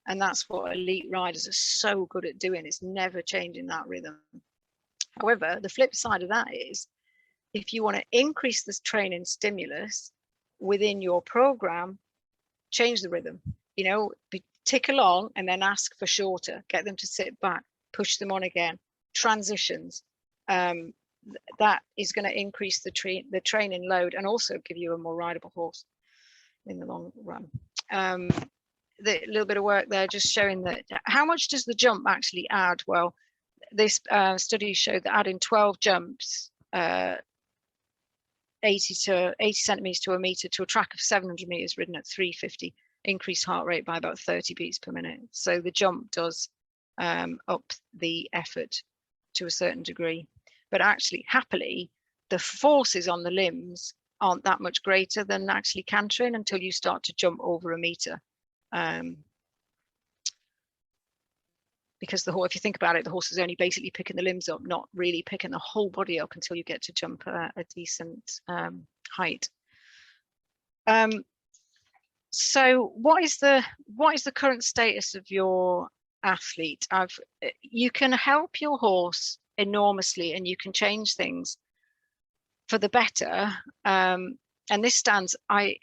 [SPEAKER 3] And that's what elite riders are so good at doing, is never changing that rhythm. However, the flip side of that is, if you want to increase this training stimulus within your program, change the rhythm, tick along and then ask for shorter, get them to sit back, push them on again, transitions. That is going to increase the training load and also give you a more rideable horse in the long run. The little bit of work there just showing that how much does the jump actually add? Well, this study showed that adding 12 jumps, 80 centimeters to a meter to a track of 700 meters ridden at 350, increased heart rate by about 30 beats per minute. So the jump does up the effort to a certain degree, but actually, happily, the forces on the limbs aren't that much greater than actually cantering until you start to jump over a meter. Because if you think about it, the horse is only basically picking the limbs up, not really picking the whole body up until you get to jump a decent height. So what is the current status of your athlete? You can help your horse enormously, and you can change things for the better. And this stands, I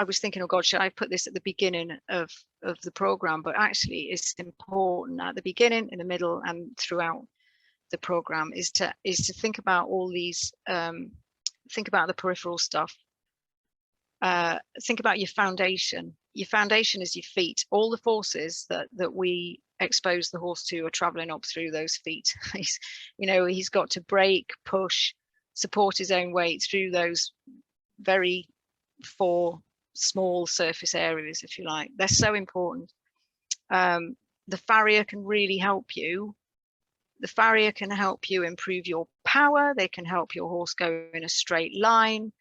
[SPEAKER 3] was thinking, oh God, should I put this at the beginning of the program? But actually, it's important at the beginning, in the middle, and throughout the program is to think about all these. Think about the peripheral stuff. Think about your foundation. Your foundation is your feet. All the forces that we expose the horse to are traveling up through those feet. He's got to brake, push, support his own weight through those very 4 small surface areas, if you like. They're so important. The farrier can really help you. The farrier can help you improve your power. They can help your horse go in a straight line.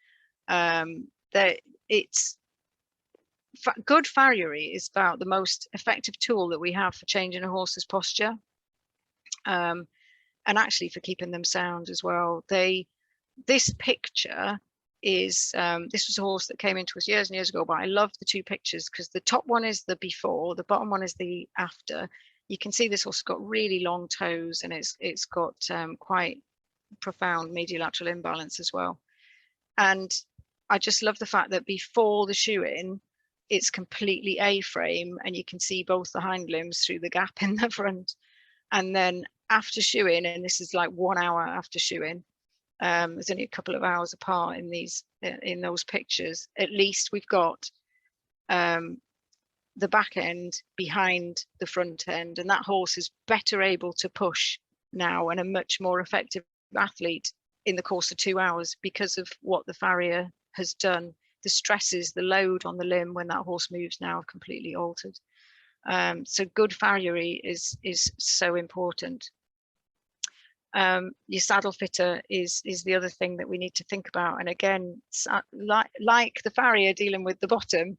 [SPEAKER 3] Good farriery is about the most effective tool that we have for changing a horse's posture, and actually for keeping them sound as well. This picture is this was a horse that came into us years and years ago, but I love the 2 pictures because the top one is the before, the bottom one is the after. You can see this horse has got really long toes, and it's got quite profound mediolateral imbalance as well. And I just love the fact that before the shoeing, it's completely A-frame, and you can see both the hind limbs through the gap in the front. And then after shoeing, and this is like 1 hour after shoeing, there's only a couple of hours apart in those pictures. At least we've got the back end behind the front end, and that horse is better able to push now and a much more effective athlete in the course of 2 hours because of what the farrier has done. The stresses, the load on the limb when that horse moves now have completely altered. So good farriery is so important. Your saddle fitter is the other thing that we need to think about. And again, like the farrier dealing with the bottom,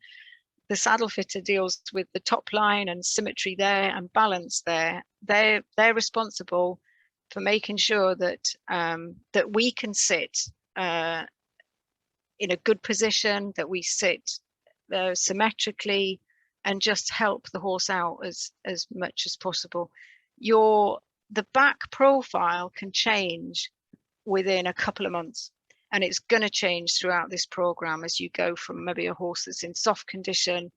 [SPEAKER 3] the saddle fitter deals with the top line and symmetry there and balance there. They're responsible for making sure that that we can sit in a good position, that we sit symmetrically, and just help the horse out as much as possible. The back profile can change within a couple of months, and it's going to change throughout this program as you go from maybe a horse that's in soft condition,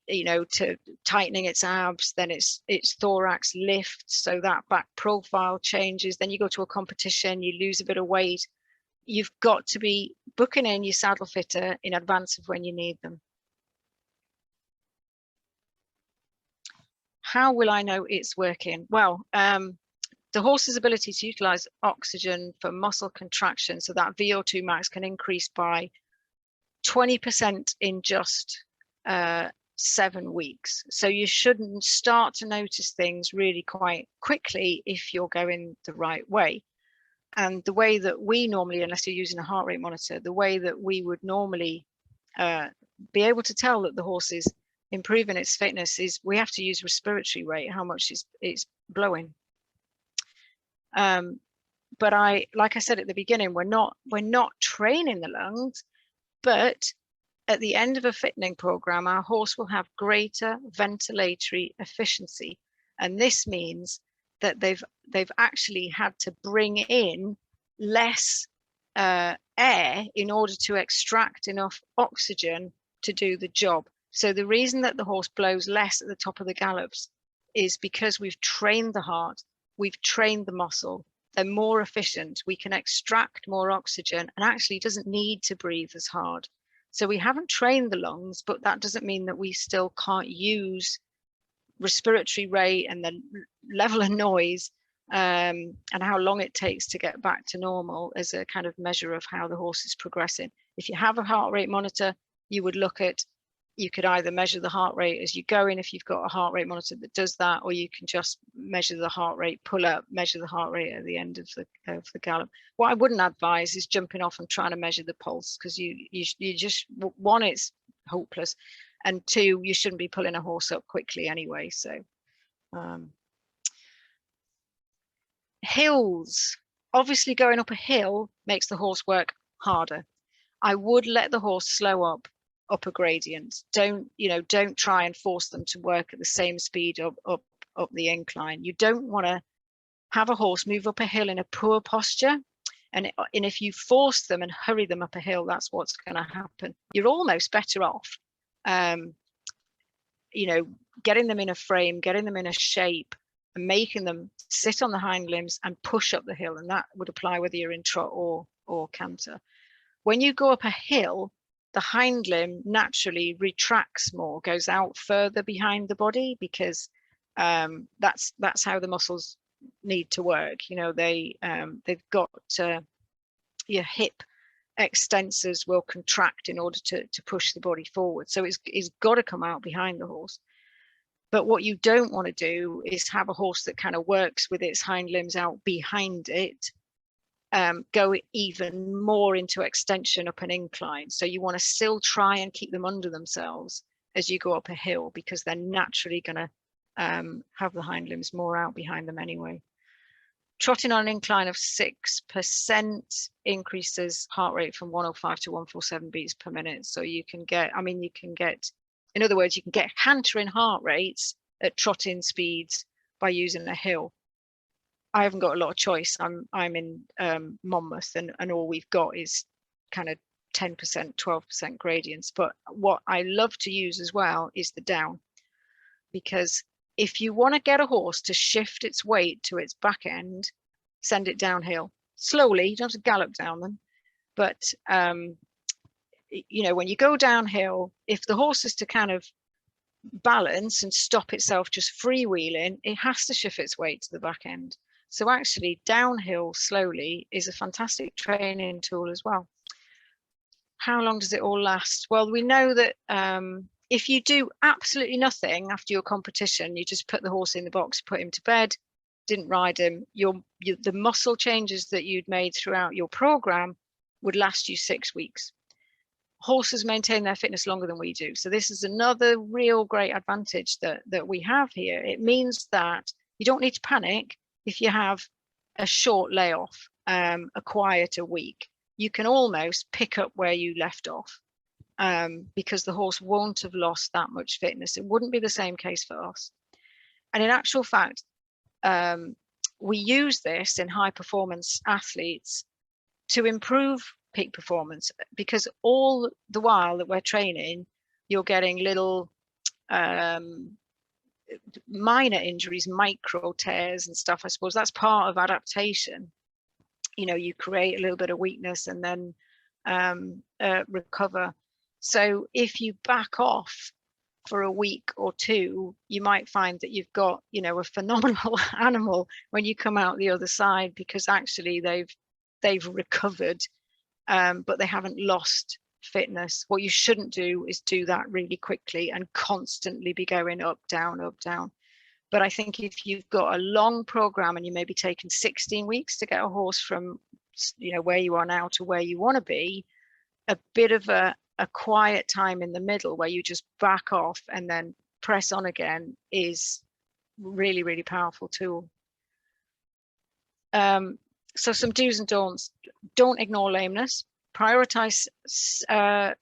[SPEAKER 3] to tightening its abs, then its thorax lifts, so that back profile changes. Then you go to a competition, you lose a bit of weight. You've got to be booking in your saddle fitter in advance of when you need them. How will I know it's working? Well, the horse's ability to utilize oxygen for muscle contraction, so that VO2 max can increase by 20% in just 7 weeks. So you shouldn't start to notice things really quite quickly if you're going the right way. And the way that we normally, unless you're using a heart rate monitor, the way that we would normally be able to tell that the horse is improving its fitness is we have to use respiratory rate, how much it's blowing. But like I said at the beginning, we're not training the lungs, but at the end of a fitting program, our horse will have greater ventilatory efficiency. And this means that they've actually had to bring in less air in order to extract enough oxygen to do the job. So the reason that the horse blows less at the top of the gallops is because we've trained the heart, we've trained the muscle, they're more efficient, we can extract more oxygen, and actually doesn't need to breathe as hard. So we haven't trained the lungs, but that doesn't mean that we still can't use respiratory rate and the level of noise and how long it takes to get back to normal as a kind of measure of how the horse is progressing. If you have a heart rate monitor, you could either measure the heart rate as you go in if you've got a heart rate monitor that does that, or you can just measure the heart rate, pull up, measure the heart rate at the end of the gallop. What I wouldn't advise is jumping off and trying to measure the pulse, because you just, one, it's hopeless, and two, you shouldn't be pulling a horse up quickly anyway. So hills, obviously going up a hill makes the horse work harder. I would let the horse slow up a gradient. Don't try and force them to work at the same speed up the incline. You don't want to have a horse move up a hill in a poor posture, and if you force them and hurry them up a hill, that's what's going to happen. You're almost better off getting them in a frame, getting them in a shape, and making them sit on the hind limbs and push up the hill, and that would apply whether you're in trot or canter. When you go up a hill, the hind limb naturally retracts more, goes out further behind the body, because that's how the muscles need to work. They've got your hip extensors will contract in order to push the body forward. So it's got to come out behind the horse. But what you don't want to do is have a horse that kind of works with its hind limbs out behind it, go even more into extension up an incline. So you want to still try and keep them under themselves as you go up a hill, because they're naturally going to have the hind limbs more out behind them anyway. Trotting on an incline of 6% increases heart rate from 105 to 147 beats per minute. So you can get, in other words, you can get cantering heart rates at trotting speeds by using a hill. I haven't got a lot of choice. I'm in Monmouth, and all we've got is kind of 10%, 12% gradients. But what I love to use as well is the down, because if you want to get a horse to shift its weight to its back end, send it downhill slowly. You don't have to gallop down them, but when you go downhill, if the horse is to kind of balance and stop itself just freewheeling, it has to shift its weight to the back end. So actually downhill slowly is a fantastic training tool as well. How long does it all last? Well, we know that if you do absolutely nothing after your competition, you just put the horse in the box, put him to bed, didn't ride him, the muscle changes that you'd made throughout your program would last you 6 weeks. Horses maintain their fitness longer than we do. So this is another real great advantage that we have here. It means that you don't need to panic if you have a short layoff, a quieter week. You can almost pick up where you left off because the horse won't have lost that much fitness. It wouldn't be the same case for us. And in actual fact, we use this in high performance athletes to improve peak performance, because all the while that we're training, you're getting little minor injuries, micro tears and stuff. I suppose that's part of adaptation. You know, you create a little bit of weakness and then recover. So if you back off for a week or two, you might find that you've got, you know, a phenomenal animal when you come out the other side, because actually they've recovered, but they haven't lost fitness. What you shouldn't do is do that really quickly and constantly be going up, down, up, down. But I think if you've got a long program and you may be taking 16 weeks to get a horse from, you know, where you are now to where you want to be, a bit of a quiet time in the middle where you just back off and then press on again is really, really powerful tool. So some do's and don'ts. Don't ignore lameness. Prioritize don't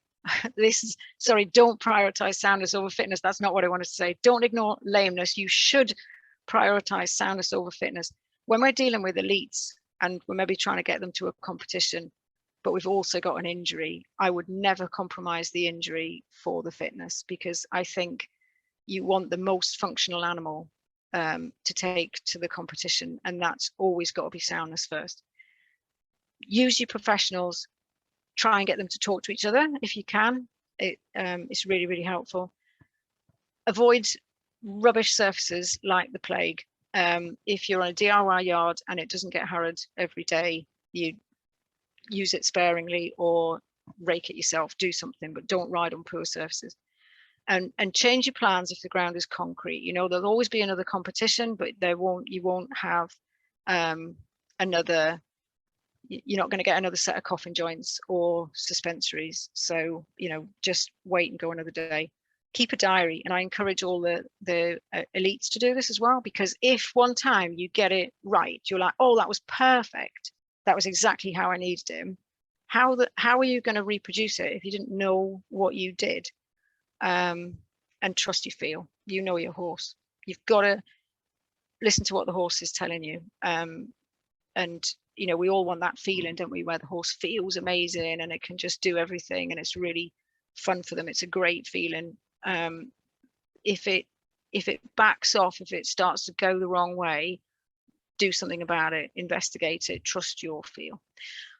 [SPEAKER 3] prioritize soundness over fitness. That's not what I wanted to say. Don't ignore lameness. You should prioritize soundness over fitness. When we're dealing with elites and we're maybe trying to get them to a competition, but we've also got an injury, I would never compromise the injury for the fitness, because I think you want the most functional animal to take to the competition, and that's always got to be soundness first. Use your professionals. Try and get them to talk to each other if you can. It's really, really helpful. Avoid rubbish surfaces like the plague. If you're on a DIY yard and it doesn't get harrowed every day, you use it sparingly or rake it yourself, do something, but don't ride on poor surfaces. And change your plans if the ground is concrete. You know, there'll always be another competition, but you won't have you're not going to get another set of coffin joints or suspensories. So, you know, just wait and go another day. Keep a diary. And I encourage all the elites to do this as well, because if one time you get it right, you're like, oh, that was perfect. That was exactly how I needed him. How are you going to reproduce it if you didn't know what you did? And trust your feel. You know your horse. You've got to listen to what the horse is telling you. And you know, we all want that feeling, don't we, where the horse feels amazing and it can just do everything and it's really fun for them. It's a great feeling. If it backs off, if it starts to go the wrong way, do something about it, investigate it, trust your feel.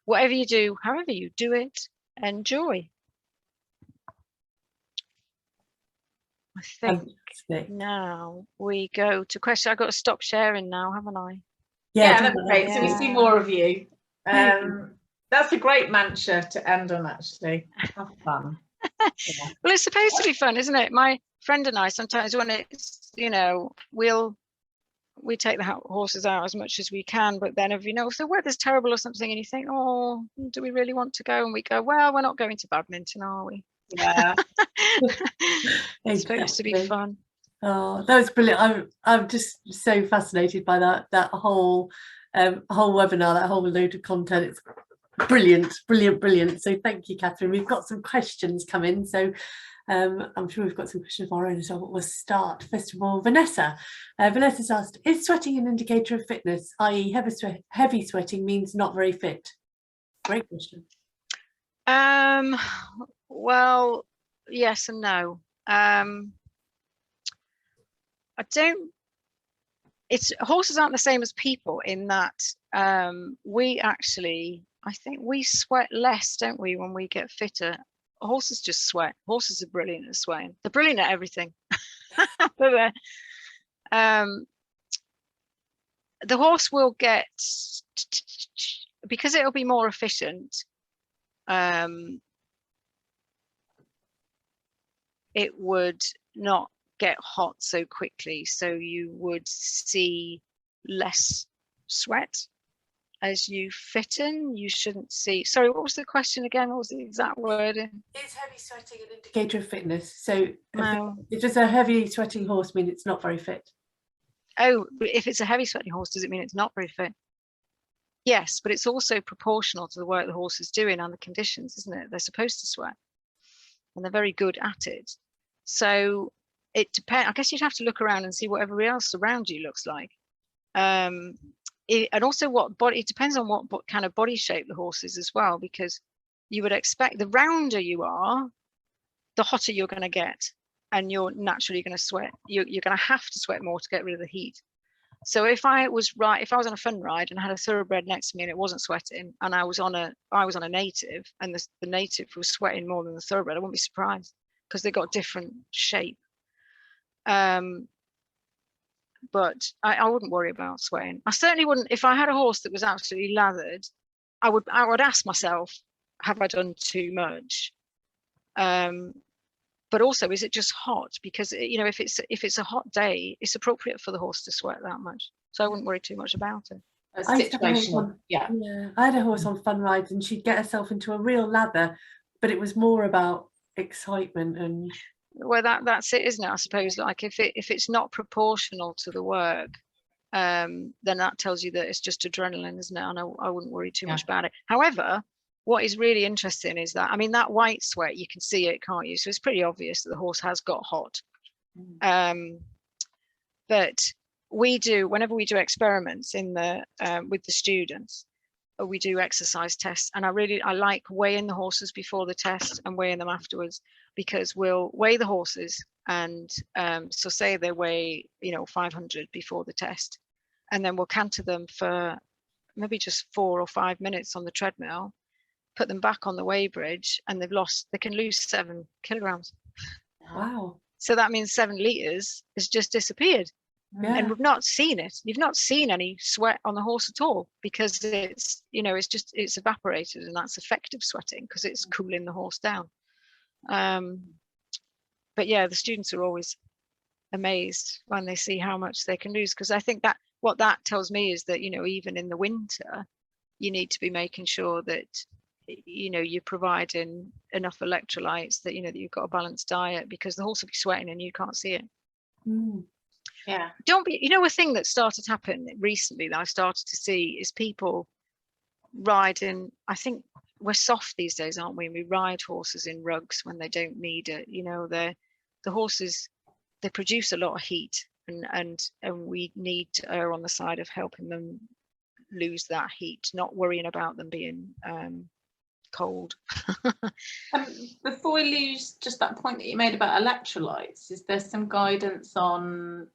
[SPEAKER 3] Whatever you do, however you do it, enjoy. I think now we go to questions. I've got to stop sharing now, haven't I?
[SPEAKER 2] Yeah, that's great. So we see more of you. That's a great mantra to end on, actually. Have fun. Yeah.
[SPEAKER 3] Well, it's supposed to be fun, isn't it? My friend and I, sometimes when it's, you know, we take the horses out as much as we can, but then if the weather's terrible or something and you think, oh, do we really want to go? And we go, well, we're not going to badminton, are we?
[SPEAKER 2] Yeah.
[SPEAKER 3] It's supposed to be fun.
[SPEAKER 1] Oh, that was brilliant. I'm just so fascinated by that whole webinar, that whole load of content. It's brilliant. So thank you, Kathryn. We've got some questions coming, so I'm sure we've got some questions of our own, so we'll start. First of all, Vanessa. Vanessa's asked, is sweating an indicator of fitness, i.e. heavy sweating means not very fit? Great question.
[SPEAKER 3] Well, yes and no. Horses aren't the same as people in that I think we sweat less, don't we, when we get fitter? Horses just sweat. Horses are brilliant at sweating. They're brilliant at everything. But, the horse will get, because it'll be more efficient, it would not get hot so quickly, so you would see less sweat as you fit in. You shouldn't see, sorry, what was the question again? What was the exact word?
[SPEAKER 1] Is heavy sweating an indicator of fitness? So
[SPEAKER 3] No.
[SPEAKER 1] does a heavy sweating horse mean it's not very fit?
[SPEAKER 3] Oh, if it's a heavy sweating horse, does it mean it's not very fit? Yes, but it's also proportional to the work the horse is doing and the conditions, isn't it? They're supposed to sweat, and they're very good at it. So it depends. I guess you'd have to look around and see what everybody else around you looks like. And also what body, it depends on what kind of body shape the horse is as well, because you would expect the rounder you are, the hotter you're going to get, and you're naturally going to sweat. You're going to have to sweat more to get rid of the heat. So if I was on a fun ride and had a thoroughbred next to me and it wasn't sweating, and I was on a native, and the native was sweating more than the thoroughbred, I wouldn't be surprised, because they got different shape. But I wouldn't worry about sweating. I certainly wouldn't. If I had a horse that was absolutely lathered, I would ask myself, have I done too much? But also, is it just hot? Because if it's a hot day, it's appropriate for the horse to sweat that much. So I wouldn't worry too much about it.
[SPEAKER 2] Situational. Yeah.
[SPEAKER 1] I had a horse on fun rides, and she'd get herself into a real lather, but it was more about excitement and.
[SPEAKER 3] Well, that's it, isn't it? I suppose, like if it's not proportional to the work, then that tells you that it's just adrenaline, isn't it? And I wouldn't worry too much about it. However, what is really interesting is that, I mean, that white sweat, you can see it, can't you? So it's pretty obvious that the horse has got hot. But whenever we do experiments with the students, we do exercise tests, and I like weighing the horses before the test and weighing them afterwards, because we'll weigh the horses, and so say they weigh 500 before the test, and then we'll canter them for maybe just 4 or 5 minutes on the treadmill, put them back on the weigh bridge, and they can lose 7 kilograms.
[SPEAKER 1] Wow.
[SPEAKER 3] So that means 7 liters has just disappeared. Yeah. And we've not seen it. You've not seen any sweat on the horse at all, because it's evaporated, and that's effective sweating because it's cooling the horse down. But yeah, the students are always amazed when they see how much they can lose, because I think that what that tells me is that even in the winter, you need to be making sure that you're providing enough electrolytes, that that you've got a balanced diet, because the horse will be sweating and you can't see it.
[SPEAKER 2] Yeah.
[SPEAKER 3] Don't be, a thing that started happening recently that I started to see is people riding. I think we're soft these days, aren't we? We ride horses in rugs when they don't need it. The horses, they produce a lot of heat, and we need to err on the side of helping them lose that heat, not worrying about them being cold.
[SPEAKER 2] Before we lose just that point that you made about electrolytes, is there some guidance on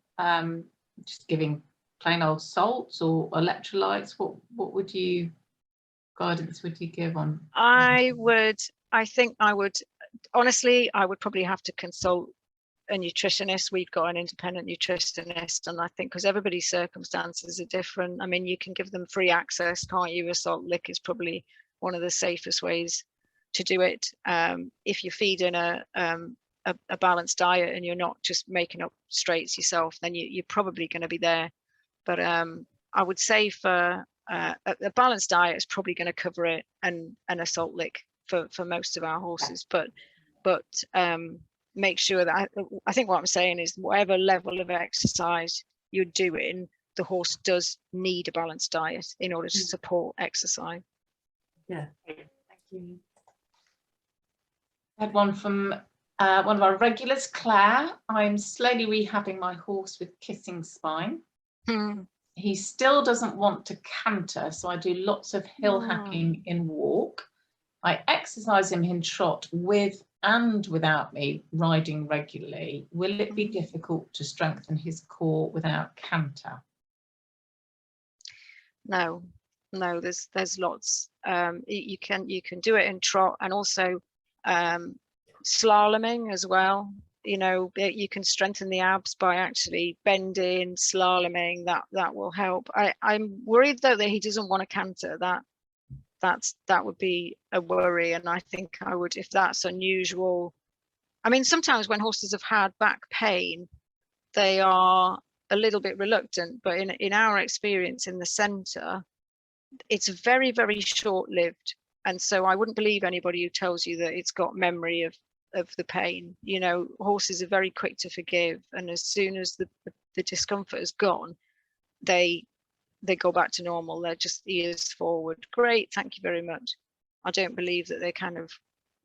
[SPEAKER 2] just giving plain old salts or electrolytes? What guidance would you give on?
[SPEAKER 3] I think I would honestly, I would probably have to consult a nutritionist. We've got an independent nutritionist, and I think because everybody's circumstances are different. I mean, you can give them free access, can't you? A salt lick is probably one of the safest ways to do it. If you're feeding a balanced diet and you're not just making up straights yourself, then you're probably going to be there. But I would say for a balanced diet is probably going to cover it, and a salt lick for most of our horses. But make sure that I think what I'm saying is, whatever level of exercise you're doing, the horse does need a balanced diet in order to support exercise.
[SPEAKER 1] Yeah, thank you.
[SPEAKER 2] I had one from one of our regulars, Claire. I'm slowly rehabbing my horse with kissing spine. He still doesn't want to canter, so I do lots of hill hacking in walk. I exercise him in trot with and without me riding regularly. Will it be difficult to strengthen his core without canter?
[SPEAKER 3] No, there's lots. You can do it in trot, and also slaloming as well you know, you can strengthen the abs by actually bending, slaloming. That will help. I'm worried though that he doesn't want to canter. That would be a worry, and I think I would, if that's unusual. I mean, sometimes when horses have had back pain, they are a little bit reluctant, but in our experience in the centre, it's very, very short-lived. And so I wouldn't believe anybody who tells you that it's got memory of the pain. You know, horses are very quick to forgive, and as soon as the discomfort is gone, they go back to normal. They're just ears forward. Great, thank you very much. I don't believe that they kind of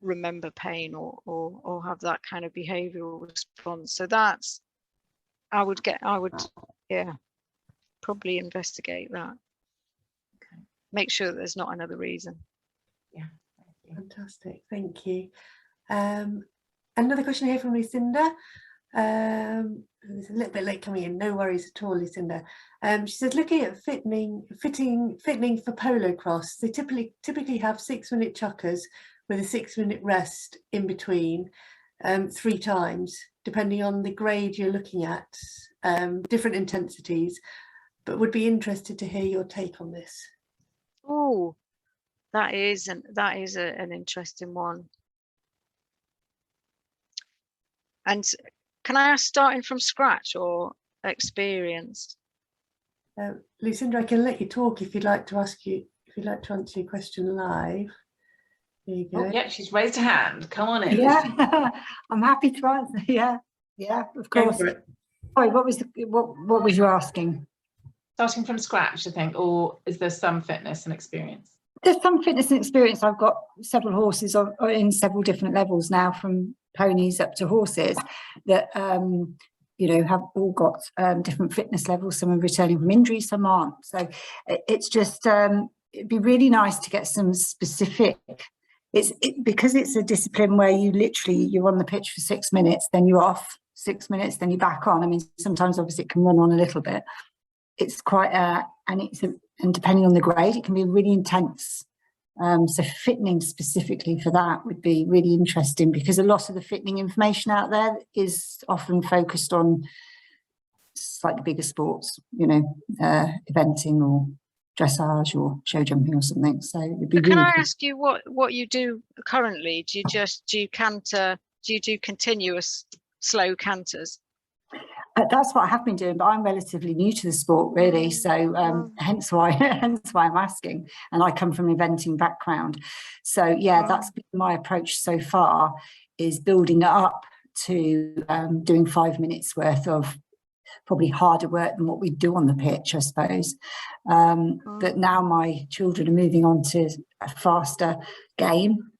[SPEAKER 3] remember pain or have that kind of behavioural response. So that's, I would yeah, probably investigate that.
[SPEAKER 2] Okay.
[SPEAKER 3] Make sure that there's not another reason.
[SPEAKER 2] Yeah.
[SPEAKER 1] Fantastic, thank you. Another question here from Lucinda. It's a little bit late coming in, no worries at all, Lucinda. She says, looking at fitting for polo cross, they typically have 6-minute chukkers with a 6-minute rest in between, 3 times, depending on the grade you're looking at, different intensities, but would be interested to hear your take on this.
[SPEAKER 3] Oh, that is an interesting one. And can I ask, starting from scratch or experienced?
[SPEAKER 1] Lucinda, I can let you talk if you'd like to answer your question live. There you go.
[SPEAKER 2] Oh, yeah, she's raised her hand. Come on in.
[SPEAKER 4] Yeah, I'm happy to answer. Yeah, of course. Sorry, what was you asking?
[SPEAKER 2] Starting from scratch, I think, or is there some fitness and experience?
[SPEAKER 4] There's some fitness and experience. I've got several horses in several different levels now, from ponies up to horses, that you know, have all got different fitness levels. Some are returning from injury, some aren't. So it's just it'd be really nice to get some specific. Because it's a discipline where you're on the pitch for 6 minutes, then you're off 6 minutes, then you're back on. I mean, sometimes obviously it can run on a little bit. It's quite and depending on the grade, it can be really intense. So fitting specifically for that would be really interesting, because a lot of the fitting information out there is often focused on slightly bigger sports, you know, eventing or dressage or show jumping or something. So it'd be
[SPEAKER 3] Can
[SPEAKER 4] really
[SPEAKER 3] I ask you what you do currently? Do you canter? Do you do continuous slow canters?
[SPEAKER 4] That's what I have been doing, but I'm relatively new to the sport, really. So hence why I'm asking. And I come from an eventing background. So yeah, that's been my approach so far, is building it up to doing 5 minutes worth of probably harder work than what we do on the pitch, I suppose. But now my children are moving on to a faster game,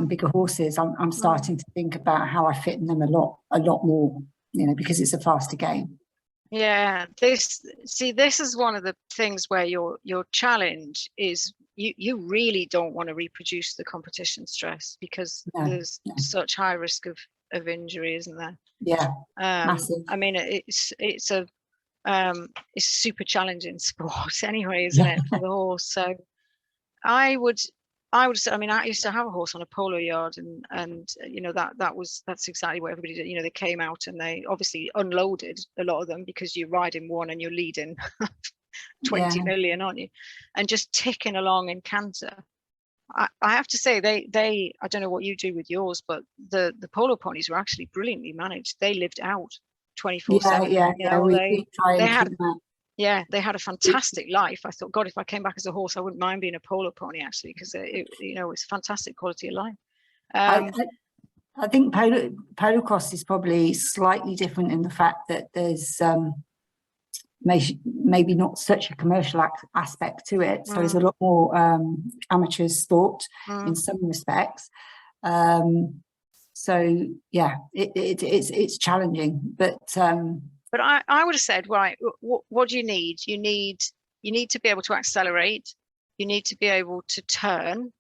[SPEAKER 4] bigger horses. I'm starting to think about how I fit in them a lot more, you know, because it's a faster game.
[SPEAKER 3] Yeah, this is one of the things where your challenge is you really don't want to reproduce the competition stress, because there's such high risk of injury, isn't there?
[SPEAKER 4] Yeah, massive.
[SPEAKER 3] I mean, it's a super challenging sport anyway, isn't it, for the horse? So I would say, I mean, I used to have a horse on a polo yard, and you know, that's exactly what everybody did. You know, they came out and they obviously unloaded a lot of them, because you're riding one and you're leading 20 million, aren't you? And just ticking along in canter. I have to say, they I don't know what you do with yours, but the polo ponies were actually brilliantly managed. They lived out 24/7. They had a fantastic life. I thought, God, if I came back as a horse, I wouldn't mind being a polo pony, actually, because you know, it's fantastic quality of life.
[SPEAKER 4] I think polo cross is probably slightly different in the fact that there's maybe not such a commercial aspect to it. So there's a lot more amateur sport in some respects. So yeah, it's challenging, but
[SPEAKER 3] I would have said, right, what do you need? You need to be able to accelerate, you need to be able to turn,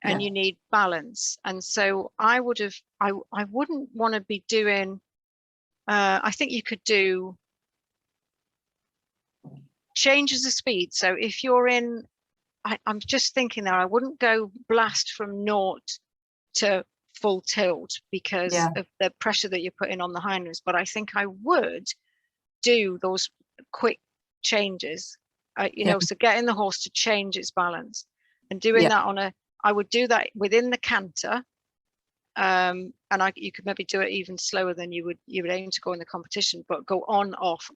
[SPEAKER 3] and you need balance. And so I wouldn't want to be doing, I think you could do changes of speed. So if you're I'm just thinking there, I wouldn't go blast from 0 to full tilt because of the pressure that you're putting on the hindlimbs. But I think I would do those quick changes, you know, so getting the horse to change its balance and doing that I would do that within the canter. And you could maybe do it even slower than you would aim to go in the competition, but go on, off,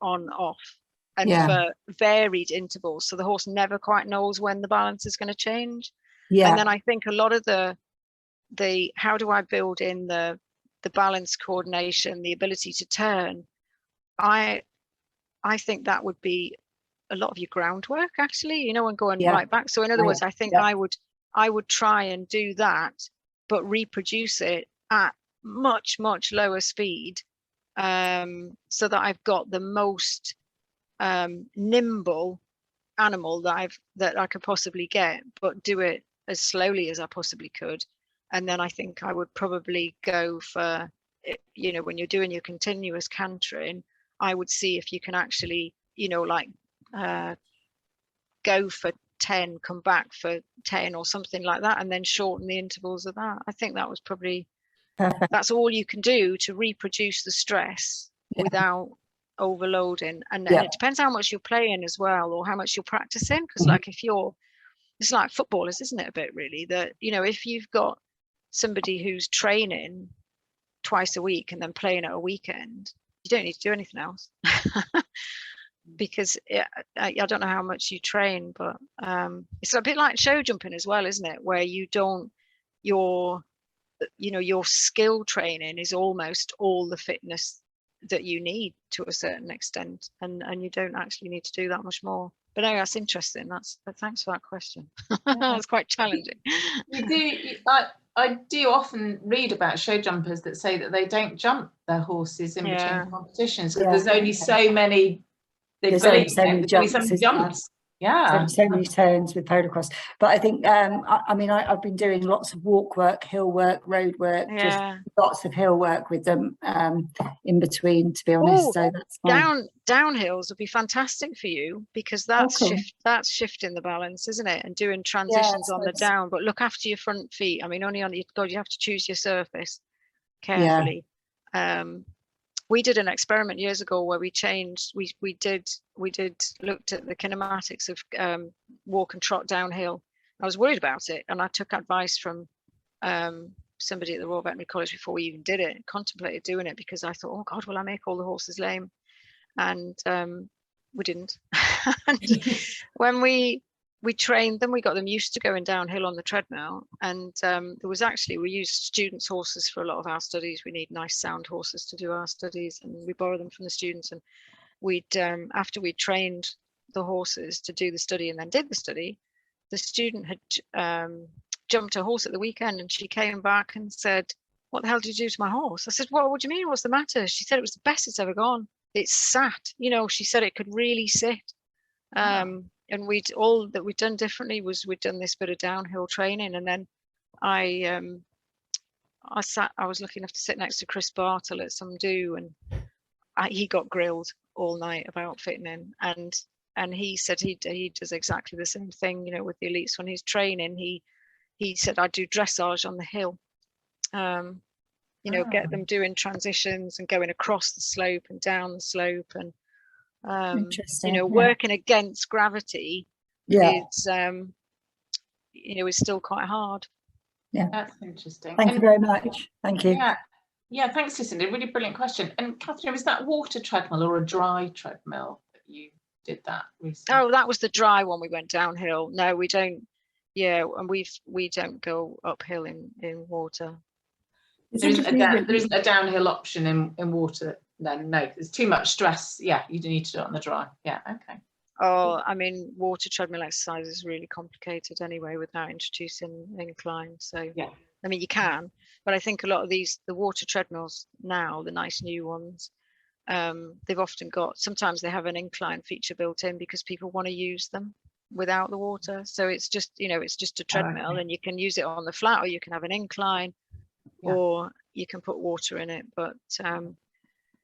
[SPEAKER 3] and for varied intervals. So the horse never quite knows when the balance is going to change. And then I think a lot of the how do I build in the balance coordination, the ability to turn, I think that would be a lot of your groundwork, actually, you know, and going right back. So in other words, I think I would try and do that, but reproduce it at much lower speed, so that I've got the most nimble animal that I could possibly get, but do it as slowly as I possibly could. And then I think I would probably go for, you know, when you're doing your continuous cantering, I would see if you can actually, you know, like go for 10, come back for 10 or something like that, and then shorten the intervals of that. I think that was probably perfect. That's all you can do to reproduce the stress without overloading. And it depends how much you're playing as well, or how much you're practicing, because like if you're, it's like footballers, isn't it, a bit really, that, you know, if you've got somebody who's training twice a week and then playing at a weekend, you don't need to do anything else. Because I don't know how much you train, but it's a bit like show jumping as well, isn't it, where you don't, your skill training is almost all the fitness that you need to a certain extent, and you don't actually need to do that much more. But no, that's interesting. Thanks for that question. That's quite challenging.
[SPEAKER 2] I do often read about show jumpers that say that they don't jump their horses in between competitions because there's only so many.
[SPEAKER 4] There's only so many jumps.
[SPEAKER 2] Yeah,
[SPEAKER 4] so many turns with polo-cross. But I think I mean I've been doing lots of walk work, hill work, road work, just lots of hill work with them in between, to be honest. So that's fine.
[SPEAKER 3] Downhills would be fantastic for you, because that's shifting the balance, isn't it, and doing transitions on the down. But look after your front feet. I mean, only on you have to choose your surface carefully. We did an experiment years ago where we changed. We looked at the kinematics of walk and trot downhill. I was worried about it, and I took advice from somebody at the Royal Veterinary College before we even did it. Contemplated doing it because I thought, oh God, will I make all the horses lame? And we didn't. And when we trained them, we got them used to going downhill on the treadmill, and we used students' horses for a lot of our studies. We need nice sound horses to do our studies, and we borrow them from the students. And we'd after we trained the horses to do the study and then did the study, the student had jumped a horse at the weekend, and she came back and said, "What the hell did you do to my horse?" I said, "Well, what do you mean? What's the matter?" She said it was the best it's ever gone. It sat, you know, she said it could really sit. And all that we'd done differently was we'd done this bit of downhill training, and then I was lucky enough to sit next to Chris Bartle at some do, and he got grilled all night about fitting in, and he said he does exactly the same thing, you know, with the elites when he's training. He said, I do dressage on the hill, you know, get them doing transitions and going across the slope and down the slope, and you know, working against gravity is you know, is still quite hard.
[SPEAKER 2] That's interesting.
[SPEAKER 4] Thank you very much. Thank you.
[SPEAKER 2] Thanks, Lucinda. Really brilliant question. And Kathryn, was that water treadmill or a dry treadmill that you did that recently?
[SPEAKER 3] Oh, that was the dry one. We went downhill. No, we don't. And we don't go uphill in water.
[SPEAKER 2] There isn't a downhill option in water then? No, there's too much stress. Yeah, you do need to do it on the dry. Yeah, okay.
[SPEAKER 3] Oh, I mean, water treadmill exercise is really complicated anyway without introducing incline. So
[SPEAKER 2] yeah,
[SPEAKER 3] I mean, you can, but I think a lot of the water treadmills now, the nice new ones, they've often got, sometimes they have an incline feature built in because people want to use them without the water. So it's just, you know, it's just a treadmill, and you can use it on the flat, or you can have an incline, or you can put water in it. But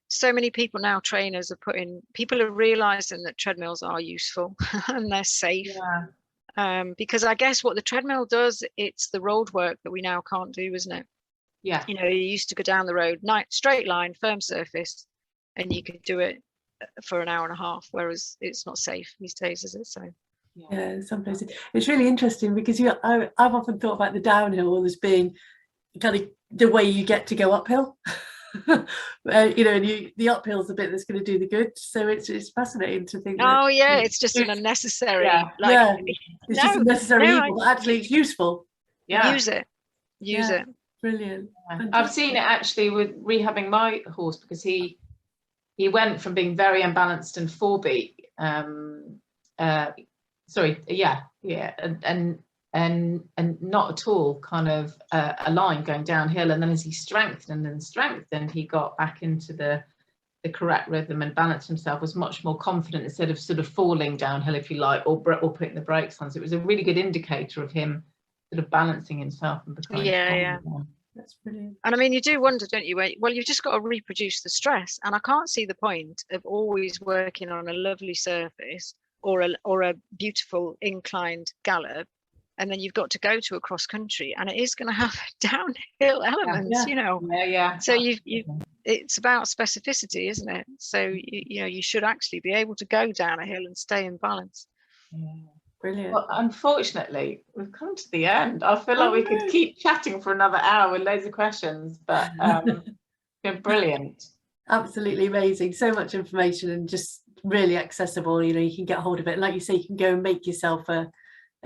[SPEAKER 3] so many people now, trainers people are realizing that treadmills are useful and they're safe. Because I guess what the treadmill does, it's the road work that we now can't do, isn't it?
[SPEAKER 2] Yeah.
[SPEAKER 3] You know, you used to go down the road, straight line, firm surface, and you could do it for an hour and a half, whereas it's not safe these days, is it? So
[SPEAKER 1] yeah, in some places it's really interesting because I've often thought about the downhill as being kind of the way you get to go uphill. You know, and the uphill is the bit that's going to do the good. So it's fascinating to think.
[SPEAKER 3] Oh yeah, it's just an unnecessary.
[SPEAKER 2] Yeah.
[SPEAKER 3] Like,
[SPEAKER 1] Yeah, it's just a necessary evil, but actually it's useful.
[SPEAKER 2] Yeah.
[SPEAKER 3] Use it.
[SPEAKER 1] Brilliant.
[SPEAKER 2] I've seen it actually with rehabbing my horse, because he went from being very unbalanced and four-beat, and not at all kind of a line going downhill, and then as he strengthened, he got back into the correct rhythm and balanced himself, was much more confident instead of sort of falling downhill, if you like, or putting the brakes on. So it was a really good indicator of him sort of balancing himself and becoming
[SPEAKER 3] Yeah.
[SPEAKER 1] That's brilliant.
[SPEAKER 3] And I mean, you do wonder, don't you? Well, you've just got to reproduce the stress, and I can't see the point of always working on a lovely surface or a beautiful inclined gallop, and then you've got to go to a cross country, and it is going to have downhill elements, you know.
[SPEAKER 2] Yeah.
[SPEAKER 3] So it's about specificity, isn't it? So you know, you should actually be able to go down a hill and stay in balance.
[SPEAKER 2] Yeah.
[SPEAKER 1] Brilliant.
[SPEAKER 2] Well, unfortunately, we've come to the end. I feel like we could keep chatting for another hour with loads of questions, but been brilliant.
[SPEAKER 1] Absolutely amazing. So much information and just really accessible. You know, you can get hold of it. And like you say, you can go and make yourself a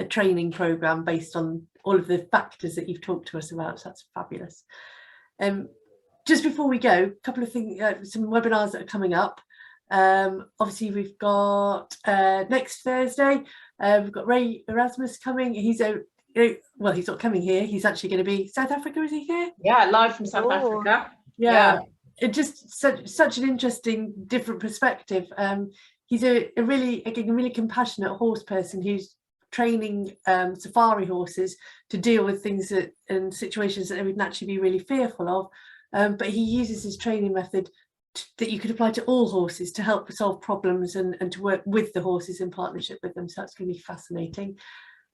[SPEAKER 1] training program based on all of the factors that you've talked to us about. So that's fabulous. Just before we go, a couple of things, some webinars that are coming up. Obviously, we've got next Thursday. We've got Ray Erasmus coming. He's he's not coming here. He's actually going to be South Africa. Is he here?
[SPEAKER 2] Yeah, live from South Africa.
[SPEAKER 1] Yeah. It just such an interesting, different perspective. He's a really compassionate horse person who's training safari horses to deal with things and situations that they would naturally be really fearful of. But he uses his training method that you could apply to all horses to help solve problems and to work with the horses in partnership with them. So that's going to be fascinating.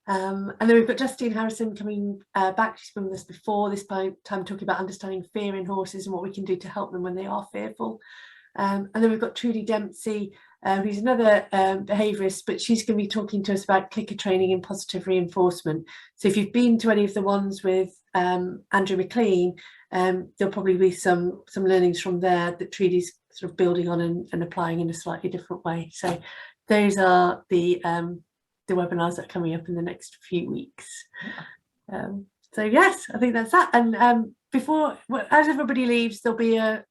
[SPEAKER 1] And then we've got Justine Harrison coming back. She's been with us before, this time talking about understanding fear in horses and what we can do to help them when they are fearful. And then we've got Trudy Dempsey, who's another behaviourist, but she's going to be talking to us about clicker training and positive reinforcement. So if you've been to any of the ones with Andrew McLean, there'll probably be some learnings from there that Trudy's sort of building on and applying in a slightly different way. So those are the webinars that are coming up in the next few weeks. So yes, I think that's that. And before, as everybody leaves, there'll be a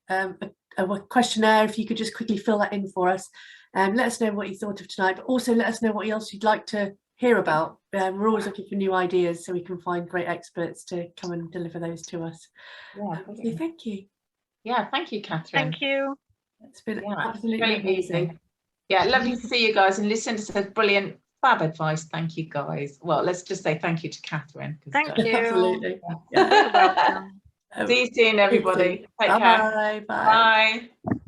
[SPEAKER 1] questionnaire. If you could just quickly fill that in for us and let us know what you thought of tonight, but also let us know what else you'd like to hear about. We're always looking for new ideas so we can find great experts to come and deliver those to us. So thank you.
[SPEAKER 2] Yeah, thank you, Kathryn.
[SPEAKER 3] Thank you.
[SPEAKER 1] It's been absolutely
[SPEAKER 2] really
[SPEAKER 1] amazing.
[SPEAKER 2] Yeah, lovely to see you guys, and listen to some brilliant fab advice. Thank you, guys. Well, let's just say thank you to Kathryn.
[SPEAKER 3] Thank you.
[SPEAKER 1] Absolutely.
[SPEAKER 3] You're welcome.
[SPEAKER 2] See you soon, everybody. Take care.
[SPEAKER 1] Bye.
[SPEAKER 2] Bye.